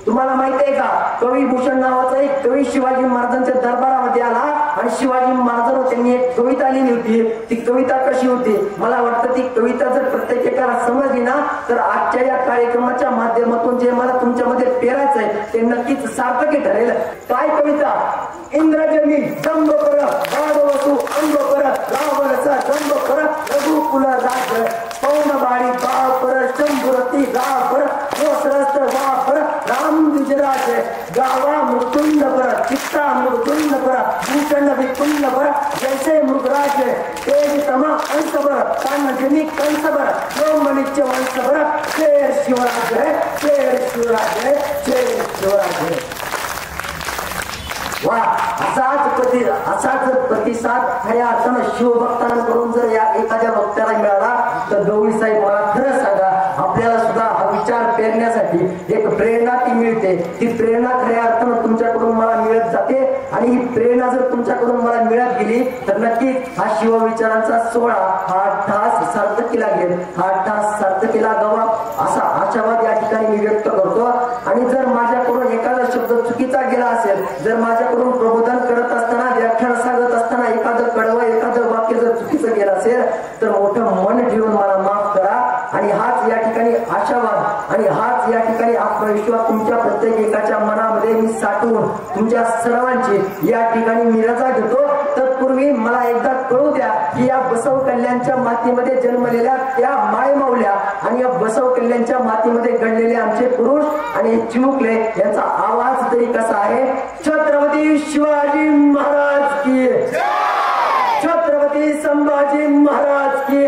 तुम्हाला माहिती आहे का, कवी भूषण नावाचा एक कवी शिवाजी महाराजांच्या दरबारामध्ये आला आणि शिवाजी महाराजांवर त्यांनी एक कविता लिहिली होती. ती कविता कशी होती? मला वाटतं ती कविता जर प्रत्येक एकाला समजली ना तर आजच्या या कार्यक्रमाच्या माध्यमातून जे मला तुमच्यामध्ये पेरायचं आहे ते नक्कीच सार्थकी ठरेल. काय कविता? इंद्रजनी दंभ कर, बाळवसू अंब कर, रावणचा दंभ कर, रघुकुल राज, पौनबाळी बाळ पर, शंभुरती राव पर, कोसरस्त वा पर, राम गुजराज, गावा मृत्युंड पर, चित्ता मृत्युंड पर, भूषण विकुंड पर, जैसे मृगराज, तेज तमा अंश पर, कानजनी कंस पर, ब्रह्मनित्य वंश पर, शेर शिवराज है, शेर शिवराज है, शेर शिवराज है. वा, असाच प्रतिसाद खऱ्या अर्थानं शिवभक्तांकडून जर या एखाद्या वक्त्याला मिळाला तर गवळी साहेब मला खरं सांगा, आपल्याला सुद्धा हा विचार पेरण्यासाठी एक प्रेरणा ती मिळते. ती प्रेरणा खऱ्या अर्थानं तुमच्याकडून मला मिळत जाते आणि ही प्रेरणा जर तुमच्याकडून मला मिळत गेली तर नक्कीच हा शिवविचारांचा सोहळा हा अट्टहास सार्थकीला लागेल, हा अट्टहास सार्थकीला गावा असा आशावाद या ठिकाणी मी व्यक्त करतो. आणि जर माझ्याकडून एखादा शब्द चुकीचा गेला असेल, जर माझ्याकडून प्रबोधन करत असताना, व्याख्यान सांगत असताना एखादं कडवं, एखादं वाक्य जर चुकीचं गेलं असेल तर मोठं मन ठेवून मला माफ करा. आणि हाच या ठिकाणी आशावाद आणि हाच या ठिकाणी आत्मविश्वास तुमच्या प्रत्येक एकाच्या मनामध्ये मी साठवून तुमच्या सर्वांची या ठिकाणी मी रजा घेतो. तत्पूर्वी मला एकदा कळू द्या की या बसव कल्याणच्या मातीमध्ये जन्मलेल्या त्या मायमाऊल्या आणि या बसव कल्याणच्या मातीमध्ये घडलेले आमचे पुरुष आणि चिमुकले यांचा आवाज तरी कसा आहे. छत्रपती शिवाजी महाराज की, छत्रपती संभाजी महाराज की. की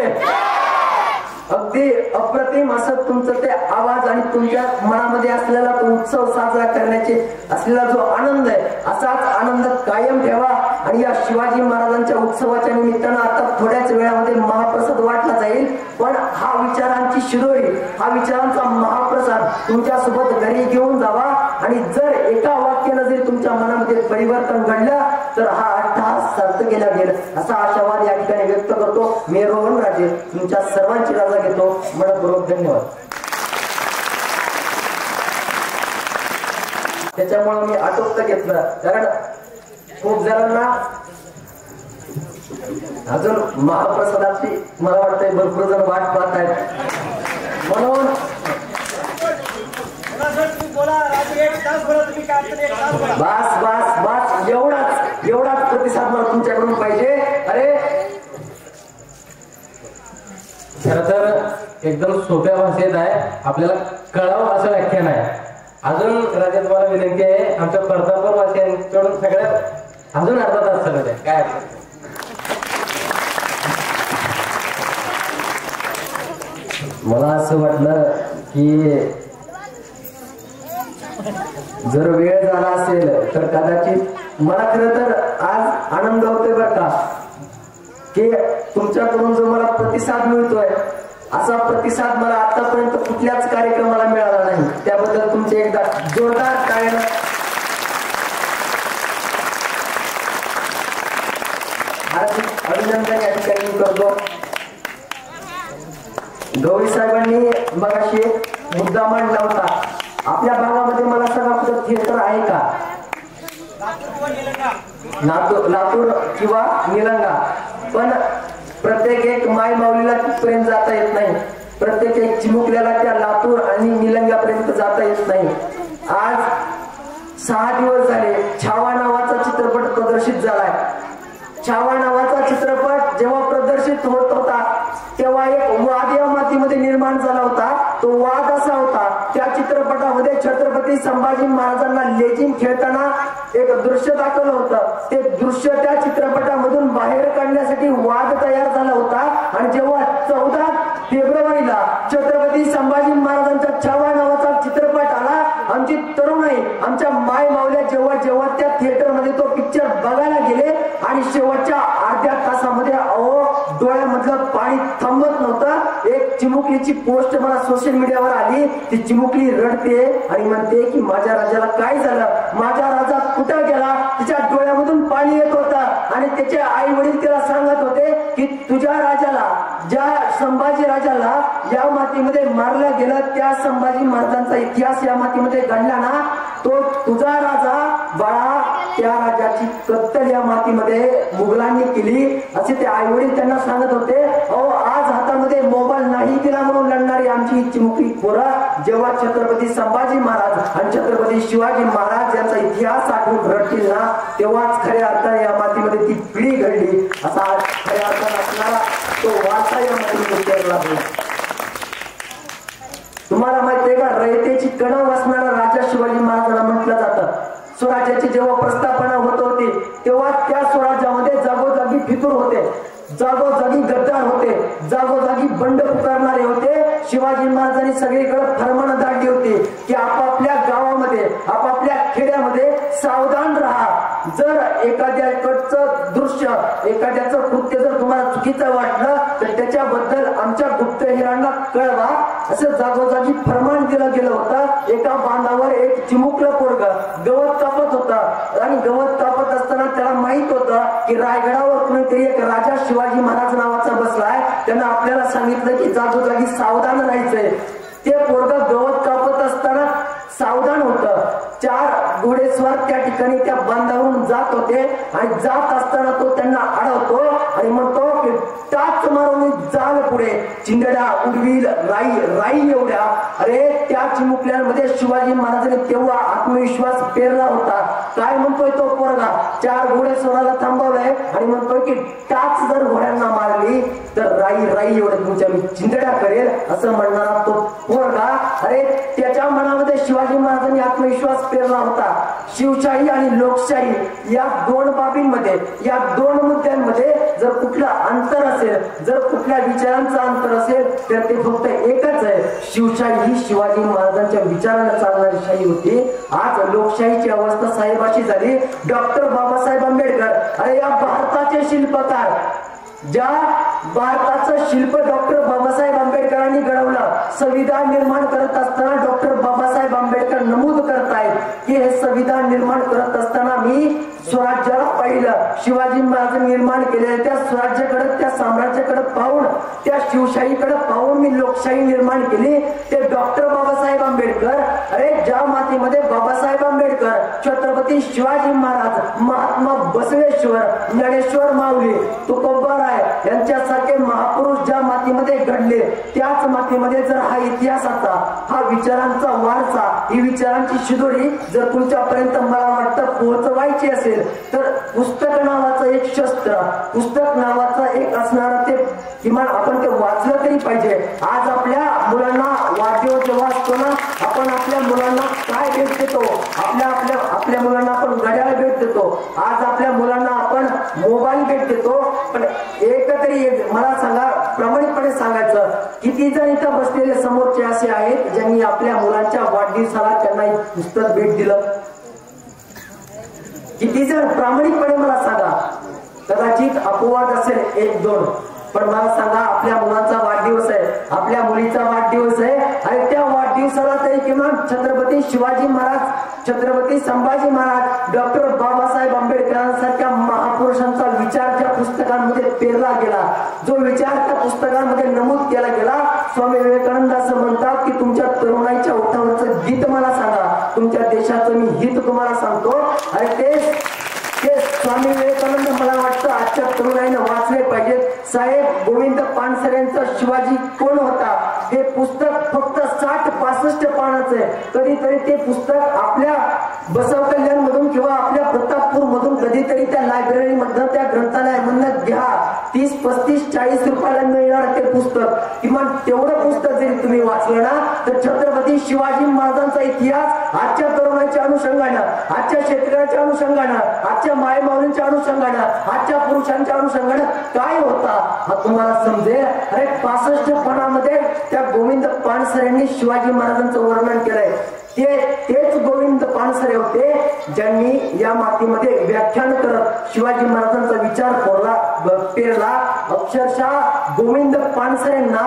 अगदी अप्रतिम असं तुमचं ते आवाज आणि तुमच्या मनामध्ये असलेला तो उत्सव साजरा करण्याचे असलेला जो आनंद आहे असाच आनंद कायम ठेवा. आणि या शिवाजी महाराजांच्या उत्सवाच्या निमित्तानं आता थोड्याच वेळामध्ये महाप्रसाद वाटला जाईल. पण हा विचारांची शिदोरी, हा विचारांचा महाप्रसाद तुमच्या सोबत घरी घेऊन जावा. आणि जर एका वाक्यानं जर तुमच्या मनामध्ये परिवर्तन घडलं तर हा अट्टहास सार्थ केला गेला असा आशावाद या ठिकाणी व्यक्त करतो. मी रोहन राजे तुमच्या सर्वांची रजा घेतो. मनपूर्वक धन्यवाद. त्याच्यामुळे मी आटोपत घेतलं कारण खूप जणांना अजून महाप्रसादाची मला वाटतंय भरपूर जण वाट पाहत आहेत. म्हणून बस बस बस एवढाच प्रतिसाद मला तुमच्याकडून पाहिजे. अरे खरं तर एकदम सोप्या भाषेत आहे, आपल्याला कळावं असं व्याख्यान आहे. अजून राजा तुम्हाला विनंती आहे आमच्या परदापूर वासियांकडून सगळ्यात अजून अर्धा तास चालत आहे काय. मला असं वाटलं की जर वेळ झाला असेल तर कदाचित मला खरं तर आज आनंद होतोय बरं का की तुमच्याकडून जो मला प्रतिसाद मिळतोय असा प्रतिसाद मला आतापर्यंत कुठल्याच कार्यक्रमाला मिळाला नाही. त्याबद्दल तुमचे एकदा जोरदार टाळ्या अभिनंदन या ठिकाणी करतो. गवळी साहेबांनी मगाशी एक मुद्दा मांडला होता. आपल्या भागामध्ये मला सांगा कुठं थिएटर आहे का? लातूर किंवा निलंगा. पण प्रत्येक एक माय माऊलीला तिथपर्यंत जाता येत नाही. प्रत्येक एक चिमुकल्याला त्या लातूर आणि निलंग्यापर्यंत जाता येत नाही. आज 6 दिवस झाले छावा नावाचा चित्रपट प्रदर्शित झालाय. छावा नावाचा चित्रपट जेव्हा प्रदर्शित होत होता तेव्हा एक वाद या मातीमध्ये निर्माण झाला होता. तो वाद असा होता त्या चित्रपटामध्ये छत्रपती संभाजी महाराजांना लेझिम खेळताना एक दृश्य दाखवलं होतं. ते दृश्य त्या चित्रपटामधून बाहेर काढण्यासाठी वाद तयार झाला होता. आणि जेव्हा 14 फेब्रुवारीला छत्रपती संभाजी महाराजांचा छावा नावाचा चित्रपट आला आमची तरुणाई आमच्या माय मावल्या जेव्हा जेव्हा त्या थिएटरमध्ये तो पिक्चर बघायला गेले आणि शेवटच्या अर्ध्या तासामध्ये डोळ्यामधलं पाणी थांबत नव्हतं. एक चिमुकलीची पोस्ट मला सोशल मीडियावर आली. ती चिमुकली रडते आणि म्हणते की माझ्या राजाला काय झालं, माझा राजा कुठं गेला. तिच्या डोळ्यामधून पाणी येत होतं आणि त्याचे आई वडील तिला सांगत होते की तुझ्या राजाला, ज्या संभाजी राजाला या मातीमध्ये मारलं गेलं, त्या संभाजी महाराजांचा इतिहास या मातीमध्ये घडला ना, तो तुझा राजा बाळा, त्या राजाची कत्तल या मातीमध्ये मुघलांनी केली असे ते आई वडील त्यांना सांगत होते. आज हातामध्ये मोबाईल नाही दिला म्हणून लढणारी आमची चिमुकली पोरं जेव्हा छत्रपती संभाजी महाराज आणि छत्रपती शिवाजी महाराज यांचा इतिहास आठवून रडतील ना, तेव्हाच खऱ्या अर्थाने या मातीमध्ये ती पिढी घडली असा खऱ्या अर्थाने असणारा तो वारसा या मातीमध्ये लागला. तुम्हाला माहितीये का, रयतेची कणव असणारा राजा शिवाजी महाराजांना म्हटलं जातं. स्वराज्याची जेव्हा प्रस्थापना होत होती तेव्हा त्या स्वराज्यामध्ये जागोजागी फितूर होते, जागोजागी गद्दार होते, जागोजागी बंड पुकारणारे होते. शिवाजी महाराजांनी सगळीकडे फरमानं धाडली होती की आपापल्या गावामध्ये आपापल्या खेड्यामध्ये सावधान राहा. जर एखाद्याकडचं दृश्य एखाद्याचं कृत्य जर तुम्हाला चुकीचं वाटलं तर त्याच्याबद्दल आमच्या गुप्तहेरांना कळवा असं जागोजागी फरमान दिलं गेलं होतं. एका बांधावर एक चिमुकलं पोरगं गवत कापत होतं आणि गवत कापत असताना त्याला माहित होतं की रायगडावर कुणीतरी एक राजा शिवाजी महाराज नावाचा बसलाय. त्यांना आपल्याला सांगितलं की जागोजागी सावधान राहायचंय. ते पोरगं गवत कापत असताना सावधान होतं. 4 घोडेस्वार त्या ठिकाणी त्या बांधावरून जात होते आणि जात असताना तो त्यांना अडवतो आणि म्हणतो की टाच मारून जाल पुढे, चिंगडा उडवील राई एवढ्या. अरे त्या चिमुकल्यांमध्ये शिवाजी महाराजांनी तेव्हा आत्मविश्वास पेरला होता. काय म्हणतोय तो पोरगा, 4 घोडेस्वाराला थांबवलंय आणि म्हणतोय की टाच जर घोड्यांना मारली तर राई राई एवढं तुमच्या मी चिंतडा करेल असं म्हणणारा तो पोरगा, अरे त्याच्या मनामध्ये शिवाजी महाराजांनी आत्मविश्वास पेरला होता. शिवशाही आणि लोकशाही या दोन बाबींमध्ये, या दोन मुद्द्यांमध्ये जर कुठलं अंतर असेल, जर कुठल्या विचारांचं अंतर असेल तर ते फक्त एकच आहे. शिवशाही ही शिवाजी महाराजांच्या विचारानं चालणारी शाही होती. आज लोकशाहीची अवस्था साहेबाशी झाली. डॉक्टर बाबासाहेब आंबेडकर, अरे या भारताचे शिल्पकार, ज्या भारताचं शिल्प डॉक्टर बाबासाहेब आंबेडकरांनी घडवलं, संविधान निर्माण करत असताना डॉक्टर बाबासाहेब आंबेडकर नमूद करतायत की हे संविधान निर्माण करत असताना मी स्वराज्याला पाहिलं. शिवाजी महाराजांनी निर्माण केलेल्या त्या स्वराज्याकडे, त्या साम्राज्याकडे पाहून, त्या शिवशाहीकडे पाहून मी लोकशाही निर्माण केली. ते डॉक्टर बाबासाहेब आंबेडकर, अरे ज्या मातीमध्ये बाबासाहेब आंबेडकर, छत्रपती शिवाजी महाराज, महात्मा बसवेश्वर, ज्ञानेश्वर माऊली, तुकोबाराय यांच्यासारखे महापुरुष ज्या मातीमध्ये घडले, त्याच मातीमध्ये जर हा इतिहासाचा, हा विचारांचा वारसा, ही विचारांची शिदोरी जर तुमच्यापर्यंत मला वाटतं पोहोचवायची असेल तर पुस्तक नावाचं एक शस्त्र, पुस्तक नावाचं एक असणारं ते किमान आपण ते वाचलं तरी पाहिजे. आज आपल्या मुलांना वाढदिवस जेव्हा असतो ना, आपण आपल्या मुलांना काय भेट देतो? आपल्या मुलांना आपण घड्याळ भेट देतो. आज आपल्या मुलांना आपण मोबाईल भेट देतो. पण एकतरी मला सांगा, प्रामाणिकपणे सांगायचं, किती जण इथं बसलेले समोरचे असे आहेत ज्यांनी आपल्या मुलांच्या वाढदिवसाला त्यांना एक पुस्तक भेट दिलं? किती जण? प्रामाणिकपणे मला सांगा. कदाचित अपवाद असेल एक दोन, पण मला सांगा, आपल्या मुलांचा वाढदिवस आहे, आपल्या मुलीचा वाढदिवस आहे, आणि त्या वाढदिवसाला तरी किमान छत्रपती शिवाजी महाराज, छत्रपती संभाजी महाराज, डॉक्टर बाबासाहेब आंबेडकरांसारख्या महापुरुषांचा विचार ज्या पुस्तकांमध्ये पेरला गेला, जो विचार त्या पुस्तकांमध्ये नमूद केला गेला, स्वामी विवेकानंद असं म्हणतात की तुमच्या तरुणाईच्या ओठावरचं गीत मला सांगा, तुमच्या देशाचं मी हित तुम्हाला सांगतो. आणि ते स्वामी विवेकानंद मला वाटतं आजच्या तरुणाईनं वाचले पाहिजेत. साहेब गोविंद पानसरेंचा शिवाजी कोण होता हे पुस्तक फक्त 60-65 पानाचं आहे. कधीतरी ते पुस्तक आपल्या बसव कल्याण मधून किंवा आपल्या प्रतापपूर मधून कधीतरी त्या लायब्ररी मधनं, त्या ग्रंथालयामधनं घ्या. 30, 35, 40 रुपयाला मिळणार ते पुस्तक. किमान तेवढं पुस्तक जरी तुम्ही वाचलं ना, तर छत्रपती शिवाजी महाराजांचा इतिहास आजच्या तरुणाच्या अनुषंगानं, आजच्या शेतकऱ्याच्या अनुषंगानं, आजच्या मायमाऊलींच्या अनुषंगानं, आजच्या पुरुषांच्या अनुषंगानं काय होता हा तुम्हाला समजेल. अरे 65 पानामध्ये त्या गोविंद पानसरेंनी शिवाजी महाराजांचं वर्णन केलंय. तेच गोविंद पानसरे होते ज्यांनी या मातीमध्ये व्याख्यान करत शिवाजी महाराजांचा विचार पेरला. अक्षरशः गोविंद पानसरेंना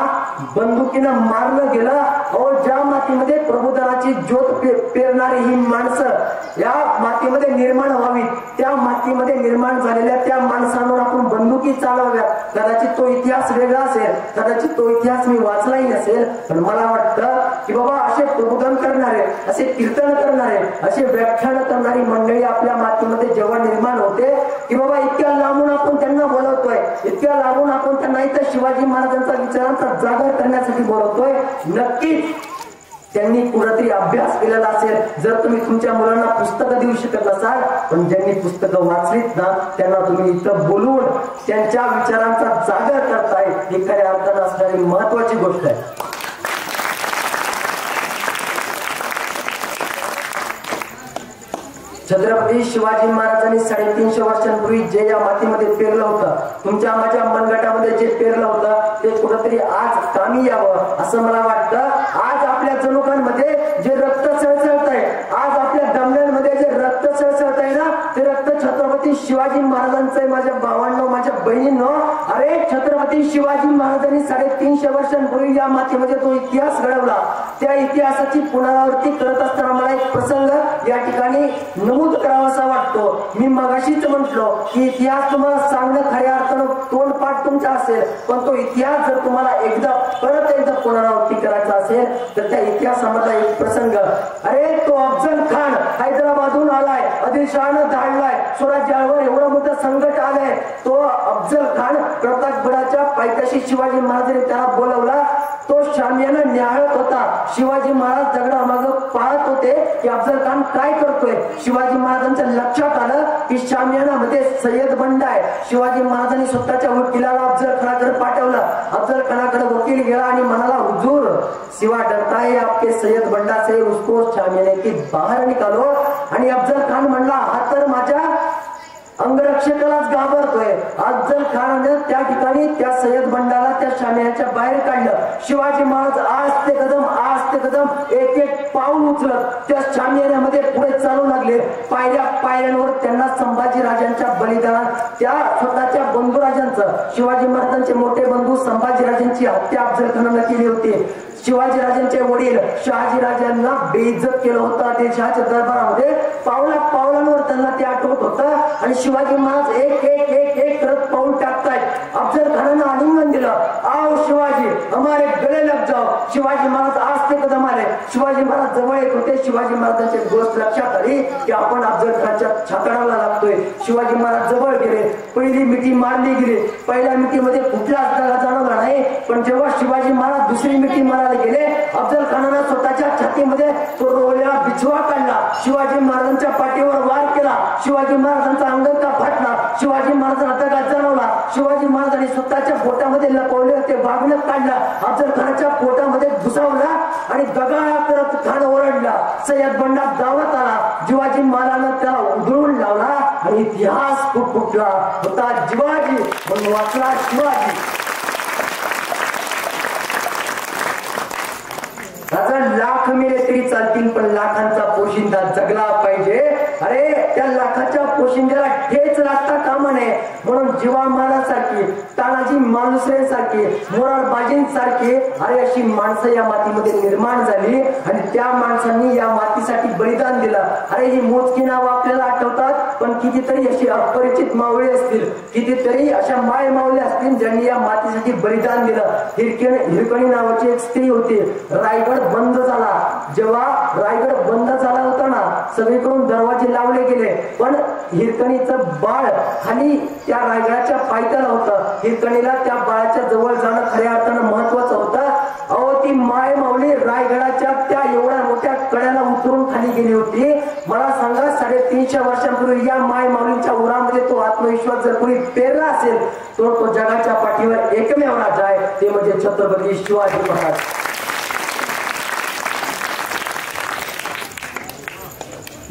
बंदुकीनं मारलं गेलं. अहो, ज्या मातीमध्ये प्रबोधनाची ज्योत पेरणारी ही माणसं या मातीमध्ये निर्माण व्हावी, त्या मातीमध्ये निर्माण झालेल्या त्या माणसांवर आपण बंदुकी चालवाव्या. कदाचित तो इतिहास वेगळा असेल, कदाचित तो इतिहास मी वाचलाही नसेल, पण मला वाटतं की बाबा असे प्रबोधन करणारे, असे कीर्तन करणारे, असे व्याख्यान करणारी मंडळी आपल्या मातीमध्ये जेव्हा निर्माण होते की बाबा इतक्या लांबून आपण त्यांना बोलवतोय, इतक्या लांबून आपण त्यांना इथं शिवाजी महाराजांचा विचारांचा जागर करण्यासाठी बोलवतोय, नक्कीच त्यांनी कुठेतरी अभ्यास केलेला असेल. जर तुम्ही तुमच्या मुलांना पुस्तकं देऊ शकत असाल, पण ज्यांनी पुस्तकं वाचलीत ना त्यांना तुम्ही इथं बोलवून त्यांच्या विचारांचा जागर करताय, ही खऱ्या अर्थानं असणारी महत्वाची गोष्ट आहे. छत्रपती शिवाजी महाराजांनी 350 वर्षांपूर्वी जे या मातीमध्ये पेरलं होतं, तुमच्या माझ्या मनगटामध्ये जे पेरलं होतं, ते कुठेतरी आज कामी यावं असं मला वाटतं. आज आपल्या जनुकांमध्ये जे रक्त सळसळत आहे, आज आपल्या दमण्यांमध्ये जे रक्त सळसळत आहे ना, ते रक्त छत्रपती शिवाजी महाराजांचं आहे. माझ्या भावांनो, माझ्या बहिणींनो, अरे छत्रपती शिवाजी महाराजांनी 350 वर्षांपूर्वी या मातीमध्ये तो इतिहास घडवला. त्या इतिहासाची पुनरावृत्ती करत असताना मला एक प्रसंग या ठिकाणी नमूद करावासा वाटतो. मी मगाशीच म्हटलो की इतिहास तुम्हाला सांगणं खऱ्या अर्थानं तोंडपाठ तुमचा असेल, पण तो इतिहास जर तुम्हाला परत एकदा पुनरावृत्ती करायचा असेल तर त्या इतिहासामधला एक प्रसंग, अरे तो अफजल खान हैदराबादहून आलाय, आदिलशहानं धाडलाय, स्वराज्यावर एवढं मोठं संकट आलंय. तो अफजल खान प्रतापगडाच्या पायथ्याशी शिवाजी महाराजांनी त्याला बोलवला. तो शामियाना न्याहाळत होता. शिवाजी महाराज दगडामागं पाहत होते की अफजल खान काय करतोय. शिवाजी महाराजांच्या लक्षात आलं की शामियानामध्ये सय्यद बंडा आहे. शिवाजी महाराजांनी स्वतःच्या वकिलाला अफजल खानाकडे पाठवलं. अफजल खानाकडे वकील गेला आणि म्हणाला, हुजूर सिवा डरता है आपके सय्यद बंडा से, उसको शामियाने की बाहेर निकालो. आणि अफजल खान म्हणला, हा तर माझ्या अंगरक्षकालाच घाबरतोय. अफजल खानाने त्या ठिकाणी त्या सय्यद बंडाला त्या शामियाच्या बाहेर काढलं. शिवाजी महाराज आज ते कदम एक एक पाऊल उचलत त्या शामियामध्ये पुढे चालू लागले. पायऱ्यांवर त्यांना संभाजी राजांच्या बलिदानात त्या स्वतःच्या बंधुराजांचं, शिवाजी महाराजांचे मोठे बंधू संभाजी राजांची हत्या अफजल खानाने केली होती. शिवाजी राजांचे वडील शहाजी राजांना बेइज्जत केलं होतं देशाच्या दरबारामध्ये. पावलांवर त्यांना ते आठवत होतं. आणि शिवाजी महाराज एक एक एक एक करत पाऊल टाकतायत. अफजल खानानं आलिंगन दिलं, आओ शिवाजी हमारे गले लग जाओ. शिवाजी महाराज आज ते कदम आले. शिवाजी महाराज जवळ येत होते. शिवाजी महाराजांची गोष्ट लक्षात आली की आपण अफजल खानच्या छातडाला लागतोय. शिवाजी महाराज जवळ गेले. पहिली मिठी मारली गेली. पहिल्या मिठीमध्ये कुठलाच दगा जाणवला नाही. पण जेव्हा शिवाजी महाराज दुसरी मिठी मारायला गेले, अफजल खानानं स्वतःच्या छातीमध्ये तो रोवलेला बिछवा काढला. शिवाजी महाराजांच्या पाठीवर वार केला. शिवाजी महाराजांचा अंगठा फाटला. शिवाजी महाराजांना दगा जाणवला. शिवाजी महाराजांनी स्वतःच्या पोटामध्ये लपवले होते वाघनख काढला. अफजल खानाच्या पोटामध्ये घुसावला आणि दगा करत खान ओरडला. सय्यद बंडा गावात आला. शिवाजी महाराजांना त्याला उधळून लावला आणि इतिहास फुटला होता शिवाजी म्हणून वाचला शिवाजी. राजा लाख मेले तरी चालतील, पण लाखांचा पोशिंदा जगला पाहिजे. अरे त्या लाखाच्या पोशिंद्याला ठेच लागता कामा नये. म्हणून जीवा महाराजसारखी, तानाजी मालुसरेंसारखी, मोरारबाजींसारखी अरे अशी माणसं या मातीमध्ये निर्माण झाली आणि त्या माणसांनी या मातीसाठी बलिदान दिलं. अरे ही मोजकी नावं आपल्याला आठवतात, पण कितीतरी अशी अपरिचित मावळे असतील, कितीतरी अशा माय मावळे असतील ज्यांनी या मातीसाठी बलिदान दिलं. हिरकणी नावाची एक स्त्री होती. रायगड बंद झाला. जेव्हा रायगड बंद झाला होता ना, सगळीकडून दरवाजे लावले गेले, पण हिरकणीचं बाळ खाली त्या रायगडाच्या पायथ्याला होतं. हिरकणीला त्या बाळाच्या जवळ जाणं खऱ्या अर्थानं महत्वाचं होतं. अहो ती माय माऊली रायगडाच्या त्या एवढ्या मोठ्या कड्याला उतरून खाली गेली होती. मला सांगा 350 वर्षांपूर्वी या माय माऊलींच्या उरामध्ये तो आत्मविश्वास जर कोणी पेरला असेल तर तो जगाच्या पाठीवर एकमेव राजा आहे, ते म्हणजे छत्रपती शिवाजी महाराज.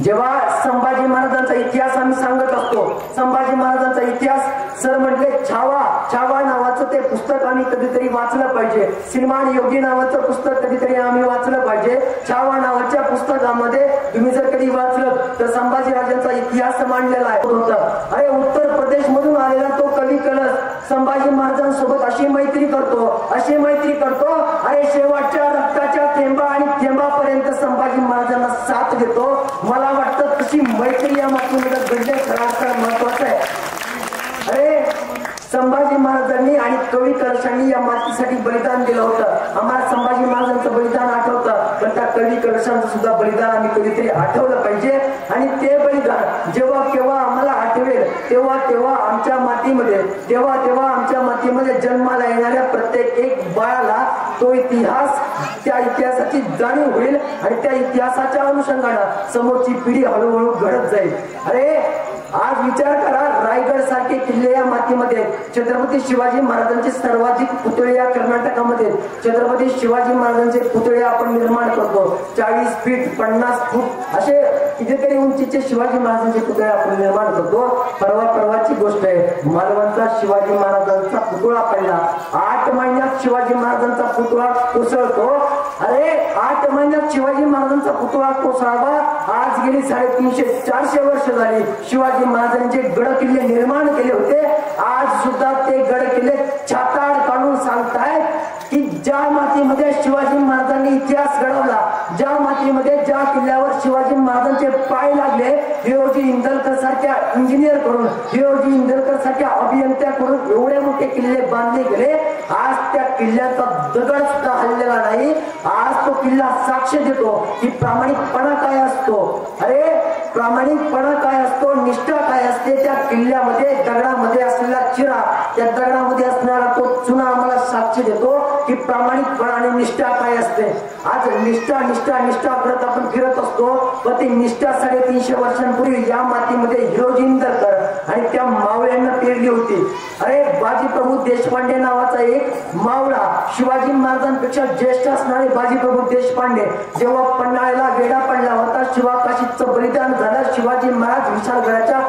जेव्हा संभाजी महाराजांचा इतिहास आम्ही सांगत असतो, संभाजी महाराजांचा इतिहास सर म्हटले छावा नावाचं ते पुस्तक आम्ही कधीतरी वाचलं पाहिजे. श्रीमान योगी नावाचं पुस्तक कधीतरी आम्ही वाचलं पाहिजे. छावा नावाच्या पुस्तकामध्ये तुम्ही जर कधी वाचलं तर संभाजी राजांचा इतिहास मांडलेला होता. अरे उत्तर प्रदेश मधून आलेला तो कवी कलश संभाजी महाराजांसोबत अशी मैत्री करतो. अरे शेवटच्या रक्ताच्या थेंबा आणि थेंबापर्यंत संभाजी महाराजांना साथ देतो. मला वाटतं तशी मैत्री या मातीमध्ये घडणे खरं महत्वाचं आहे. अरे संभाजी महाराजांनी आणि कवी कलशांनी या मातीसाठी बलिदान दिलं होतं. आम्हाला संभाजी महाराजांचं बलिदान आठवतं, पण त्या कवी कलशांचं सुद्धा बलिदान आम्ही कधीतरी आठवलं पाहिजे. आणि ते बलिदान जेव्हा केव्हा आम्हाला आठवेल तेव्हा आमच्या मातीमध्ये जन्माला येणाऱ्या प्रत्येक एक बाळाला तो इतिहास, त्या इतिहासाची जाणीव होईल आणि त्या इतिहासाच्या अनुषंगाने समोरची पिढी हळूहळू घडत जाईल. अरे आज विचार करा, रायगड सारखे किल्ले या मातीमध्ये, छत्रपती शिवाजी महाराजांचे सर्वाधिक पुतळे या कर्नाटकामध्ये, छत्रपती शिवाजी महाराजांचे पुतळे आपण निर्माण करतो. 40 फीट 50 फूट असे कितीतरी उंचीचे शिवाजी महाराजांचे पुतळे आपण निर्माण करतो. परवाची गोष्ट आहे, मालवणचा शिवाजी महाराजांचा पुतळा पडला. 8 महिन्यात शिवाजी महाराजांचा पुतळा कोसळतो. अरे 8 महिन्यात शिवाजी महाराजांचा पुतळा कोसळावा. आज गेली 350-400 वर्ष झाली. शिवाजी महाराजांचे गड किल्ले निर्माण केले होते. आज सुद्धा ते गड किल्ले छाताड काढून सांगतायत की ज्या मातीमध्ये शिवाजी महाराजांनी इतिहास घडवला, ज्या मातीमध्ये ज्या किल्ल्यावर शिवाजी महाराजांचे पाय लागले, हिरोजी इंदलकर सारख्या इंजिनियर करून, हिरोजी इंदलकर सारख्या अभियंत्याकडून एवढे मोठे किल्ले बांधले गेले. आज त्या किल्ल्याचा दगड सुद्धा हललेला नाही. आज तो किल्ला साक्ष देतो की प्रामाणिकपणा काय असतो. अरे प्रामाणिकपणा काय असतो, निष्ठा काय असते, त्या किल्ल्यामध्ये दगडामध्ये असलेला चिरा, त्या दगडामध्ये असणारा तो चुना आम्हाला साक्ष देतो की प्रामाणिकपणा आणि निष्ठा काय असते. आज निष्ठा निष्ठा निष्ठा करत आपण फिरत असतो, पण ती निष्ठा 350 वर्षांपूर्वी या मातीमध्ये हिरोजी इंदरकर आणि त्या मावळ्यांना पेरली होती. अरे बाजीप्रभू देशपांडे नावाचा एक मावळा, शिवाजी महाराजांपेक्षा ज्येष्ठ असणारे बाजीप्रभू देशपांडे, जेव्हा पन्हाळ्याला वेढा पडला होता, शिवाकाशीचं बलिदान झालं, शिवाजी महाराज विशाळगडाच्या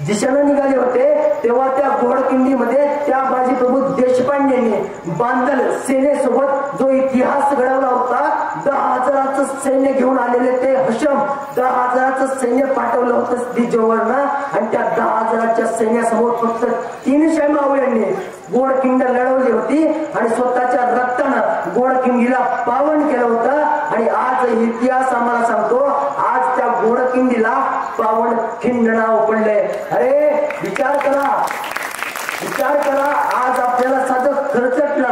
दिशेनं निघाले होते, तेव्हा त्या घोडकिंडीमध्ये त्या बाजीप्रभू देशपांडेंनी बांधल सेनेसोबत जो इतिहास घडवला होता, 10,000चं सैन्य घेऊन आलेले ते हशम 10,000चं सैन्य पाठवलं होतं दिजवरनं, आणि त्या 10,000च्या सैन्यासमोर फक्त 300 मावळ्यांनी गोडकिंड लढवली होती आणि स्वतःच्या रक्तानं गोडकिंडीला पावन केलं होतं. आणि आज इतिहास आम्हाला सांगतो, आज त्या गोडकिंडीला पावन खिंड नाव पडलंय. अरे विचार करा, विचार करा, आज आपल्याला साधं खर्चटलं,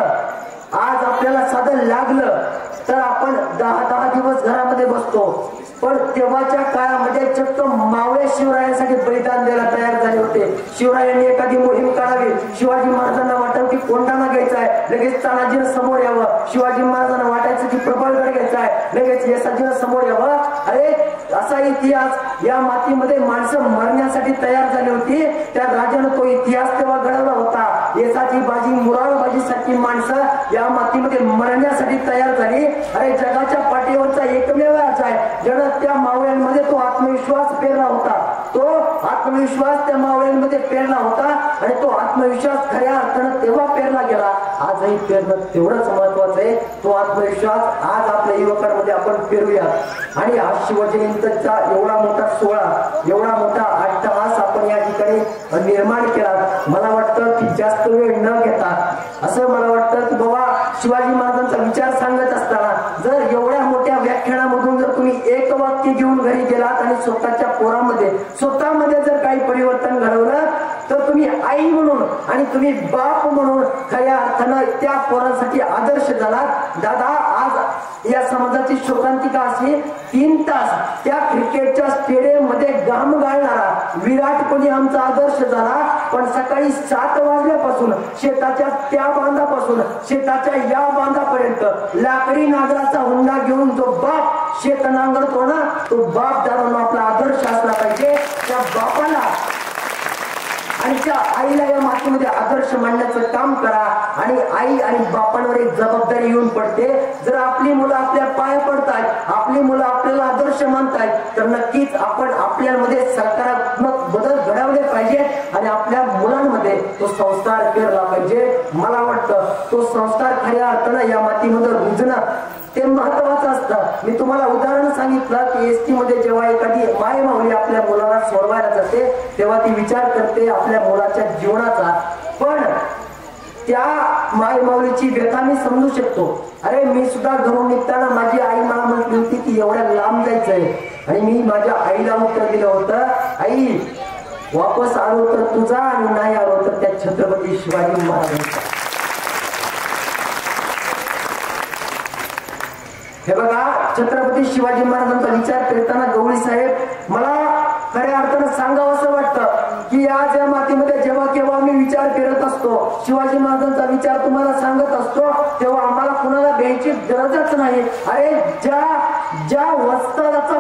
आज आपल्याला साधं लागलं तर आपण 10 दिवस घरामध्ये बसतो, पण तेव्हाच्या काळामध्ये चक्क मावळे शिवरायांसाठी बलिदान द्यायला तयार झाले होते. शिवरायांनी एखादी मोहीम काढावी, शिवाजी महाराजांना वाटलं की कोंढाणा घ्यायचा आहे, लगेच तानाजीनं समोर यावं, शिवाजी महाराजांना वाटायचं की प्रबळगड घ्यायचा आहे, लगेच येसाजीनं समोर यावं. अरे असा इतिहास या मातीमध्ये माणसं मरण्यासाठी तयार झाली होती. त्या राजानं तो इतिहास तेव्हा घडवला होता. येसाची बाजी, मुराळबाजी सारखी माणसं या मातीमध्ये मरण्यासाठी तयार झाली. अरे जगाच्या पाठीवरचा एकमेव आहे ज्यानं त्या मावळ्यांमध्ये तो आत्मविश्वास पेरला होता, तो आत्मविश्वास त्या मावळ्यांमध्ये पेरला होता आणि तो आत्मविश्वास खऱ्या अर्थानं तेव्हा पेरला गेला. आजही पेरणं तेवढंच महत्वाचं आहे. तो आत्मविश्वास आज आपल्या युवकांमध्ये आपण पेरूया. आणि आज शिवजयंतीचा एवढा मोठा सोहळा, एवढा मोठा अट्टहास आपण या ठिकाणी निर्माण केला. मला वाटतं की जास्त वेळ न घेता असं मला वाटतं की बाबा शिवाजी महाराजांचा विचार सांगत असताना जर एवढ्या मोठ्या व्याख्यानामधून जर तुम्ही एक वाक्य घेऊन घरी गेलात आणि स्वतःच्या पोरामध्ये स्वतःमध्ये जर काही परिवर्तन घडवलं तर तुम्ही आई म्हणून आणि तुम्ही बाप म्हणून खऱ्या अर्थानं त्या पोरांसाठी आदर्श झालात. दादा आज या समाजाची शोकांतिका अशी 3 तास त्या क्रिकेटच्या स्टेडियम मध्ये घाम गाळणारा विराट कोहली आमचा आदर्श झाला, पण सकाळी 7 वाजल्यापासून शेताच्या त्या बांधापासून शेताच्या या बांधापर्यंत लाकडी नांगराचा हुंडा घेऊन जो बाप शेत नांगरतो ना, तो बाप दादा आपला आदर्श असला पाहिजे. त्या बापाला आणि त्या आईला या मातीमध्ये आदर्श मांडण्याचं काम करा. आणि आई आणि बापांवर एक जबाबदारी येऊन पडते. जर आपली मुलं आपल्या पाया पडतायत, आपली मुलं आपल्याला आदर्श मानतायत, तर नक्कीच आपण आपल्यामध्ये सकारात्मक बदल घडवले पाहिजेत आणि आपल्या मुलांमध्ये तो संस्कार पेरला पाहिजे. मला वाटतं तो संस्कार खऱ्या अर्थानं या मातीमध्ये रुजणं ते महत्वाचं असतं. मी तुम्हाला उदाहरण सांगितलं की एसटी मध्ये जेव्हा एखादी माय माऊली आपल्या मुलाला सोडवायला जाते तेव्हा ती विचार करते आपल्या मुलाच्या जीवनाचा, पण त्या माय माऊलीची व्यथा मी समजू शकतो. अरे मी सुद्धा घरून निघताना माझी आई मला म्हटली होती की एवढ्या लांब जायचंय, आणि मी माझ्या आईला उत्तर दिलं होतं, आई वापस आलो तर तुझा आणि नाही आलो तर त्या छत्रपती शिवाजी महाराजांचा. हे बघा, छत्रपती शिवाजी महाराजांचा विचार करताना गवळी साहेब मला खऱ्या अर्थानं सांगावं असं वाटतं की आज या मातीमध्ये जेव्हा केव्हा मी विचार करत असतो, शिवाजी महाराजांचा विचार तुम्हाला सांगत असतो, तेव्हा आम्हाला कुणाला द्यायची गरजच नाही. अरे ज्या वस्तादाचा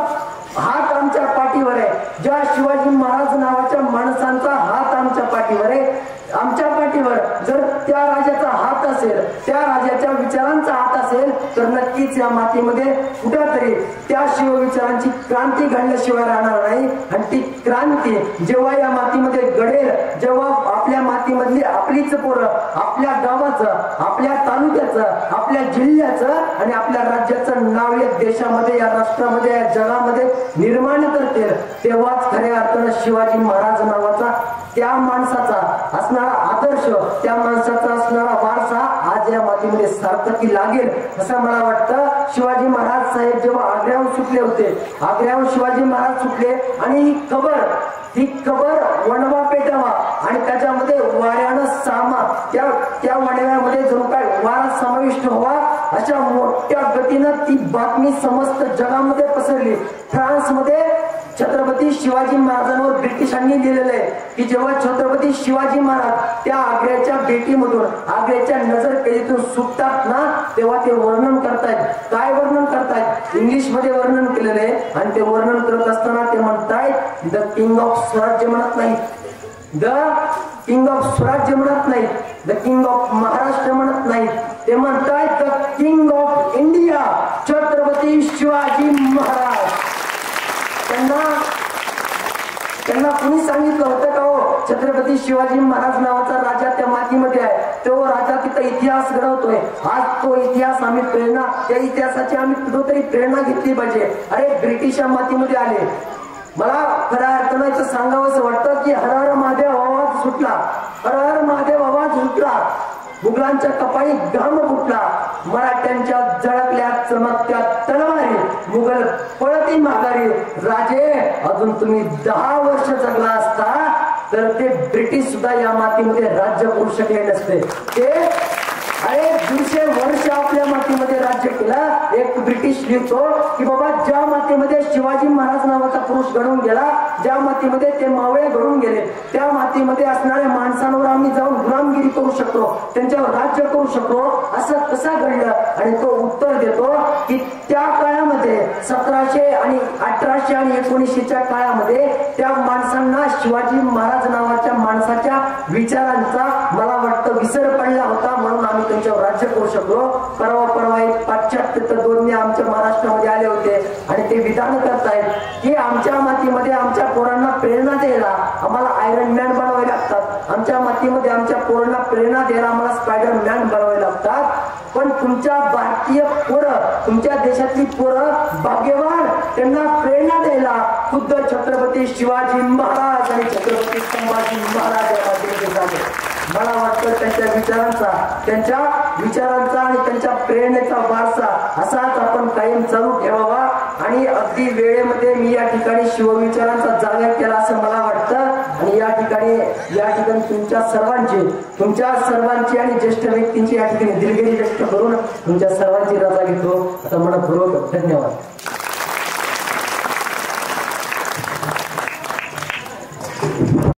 हात आमच्या पाठीवर आहे, ज्या शिवाजी महाराज नावाच्या माणसांचा हात आमच्या पाठीवर आहे, आमच्या पाठीवर जर त्या राजाचा हात असेल, त्या राजाच्या विचारांचा हात असेल, तर नक्कीच या मातीमध्ये कुठेतरी त्या शिवविचारांची क्रांती घडल्याशिवाय राहणार नाही. आणि ती क्रांती जेव्हा या मातीमध्ये घडेल, जेव्हा आपल्या मातीमधली आपलीच पोरं आपल्या गावाचं, आपल्या तालुक्याचं, आपल्या जिल्ह्याचं आणि आपल्या राज्याचं नाव या देशामध्ये, या राष्ट्रामध्ये, या जगामध्ये निर्माण करतील, तेव्हाच खऱ्या अर्थानं शिवाजी महाराज नावाचा त्या माणसाचा असणारा आदर्श, त्या माणसाचा असणारा वारसा आज या मातीमध्ये सार्थकी लागेल असं मला वाटतं. शिवाजी महाराज साहेब जेव्हा आग्र्याहून सुटले होते, आग्र्याहून शिवाजी महाराज सुटले आणि ही कबर वणवा पेटावा आणि त्याच्यामध्ये वाऱ्यानं सामा त्या वणव्यामध्ये जणू काय वारा समाविष्ट व्हावा अशा मोठ्या गतीनं ती बातमी समस्त जगामध्ये पसरली. फ्रान्समध्ये छत्रपती शिवाजी महाराजांवर ब्रिटिशांनी लिहिलेलं आहे की जेव्हा छत्रपती शिवाजी महाराज त्या आग्र्याच्या भेटीमधून आग्र्याच्या नजरकैदेतून सुटतात ना तेव्हा ते वर्णन करतायत. काय वर्णन करतायत? इंग्लिश मध्ये वर्णन केलेलं आहे आणि ते वर्णन करत असताना ते म्हणतायत द किंग ऑफ स्वराज्य म्हणत नाही, द किंग ऑफ स्वराज्य म्हणत नाही, द किंग ऑफ महाराष्ट्र म्हणत नाही, ते म्हणतायत the king of India Chhatrapati Shivaji Maharaj. त्यांना कुणी सांगितलं होतं का हो छत्रपती शिवाजी महाराज नावाचा राजा त्या मातीमध्ये आहे, तो राजा तिथं इतिहास घडवतोय. आज तो इतिहास आम्ही प्रेरणा, त्या इतिहासाची आम्ही कुठेतरी प्रेरणा घेतली पाहिजे. अरे ब्रिटिश मातीमध्ये आले, मला खऱ्या अर्थानं सांगावं वाटतं की हर हर महादेव आवाज सुटला, हर हर महादेव आवाज सुटला, मुघलांच्या कपाळी घाम फुटला, मराठ्यांच्या झळकल्या चमकत्या तलवारी, मुघल पळती माघारी. राजे अजून तुम्ही 10 वर्ष जगला असता तर ते ब्रिटिश सुद्धा या मातीमध्ये राज्य करू शकले नसते. ते अरे 150 वर्ष आपल्या मातीमध्ये राज्य केलं. एक ब्रिटिश लिहितो की बाबा ज्या मातीमध्ये शिवाजी महाराज नावाचा पुरुष घडून गेला, ज्या मातीमध्ये ते मावळे घडून गेले, त्या मातीमध्ये असणाऱ्या माणसांवर आम्ही जाऊन गुलामगिरी करू शकतो, त्यांच्यावर राज्य करू शकतो, असं कसं घडलं? आणि तो उत्तर देतो की त्या काळामध्ये 1700 आणि 1800 आणि 1900च्या काळामध्ये त्या माणसांना शिवाजी महाराज नावाच्या माणसाच्या विचारांचा मला वाटतं विसर पडला होता, म्हणून आम्ही त्यांच्यावर राज्य करू शकलो. परवा एक पाश्चात्य तत्त्वज्ञ आमच्या महाराष्ट्रामध्ये आले होते आणि ते विधान करतायत की आमच्या मातीमध्ये आमच्या पोरांना प्रेरणा द्यायला आम्हाला आयरन मॅन बनवावे लागतात, आमच्या मातीमध्ये आमच्या पोरांना प्रेरणा द्यायला आम्हाला स्पायडर मॅन बनवावे लागतात. पण तुमच्या भारतीय पोरं, तुमच्या देशातली पोरं भाग्यवान, त्यांना प्रेरणा द्यायला खुद्द छत्रपती शिवाजी महाराज आणि छत्रपती संभाजी महाराज या मातीमध्ये झाले. मला वाटतं त्यांच्या विचारांचा आणि त्यांच्या प्रेरणेचा वारसा असाच आपण कायम चालू ठेवावा. आणि अगदी वेळेमध्ये मी या ठिकाणी शिवविचारांचा जागर केला असं मला वाटतं. आणि या ठिकाणी तुमच्या सर्वांची आणि ज्येष्ठ व्यक्तींची या ठिकाणी दिलगिरी व्यक्त करून तुमच्या सर्वांची रजा घेतो. आता मनपूर्वक धन्यवाद.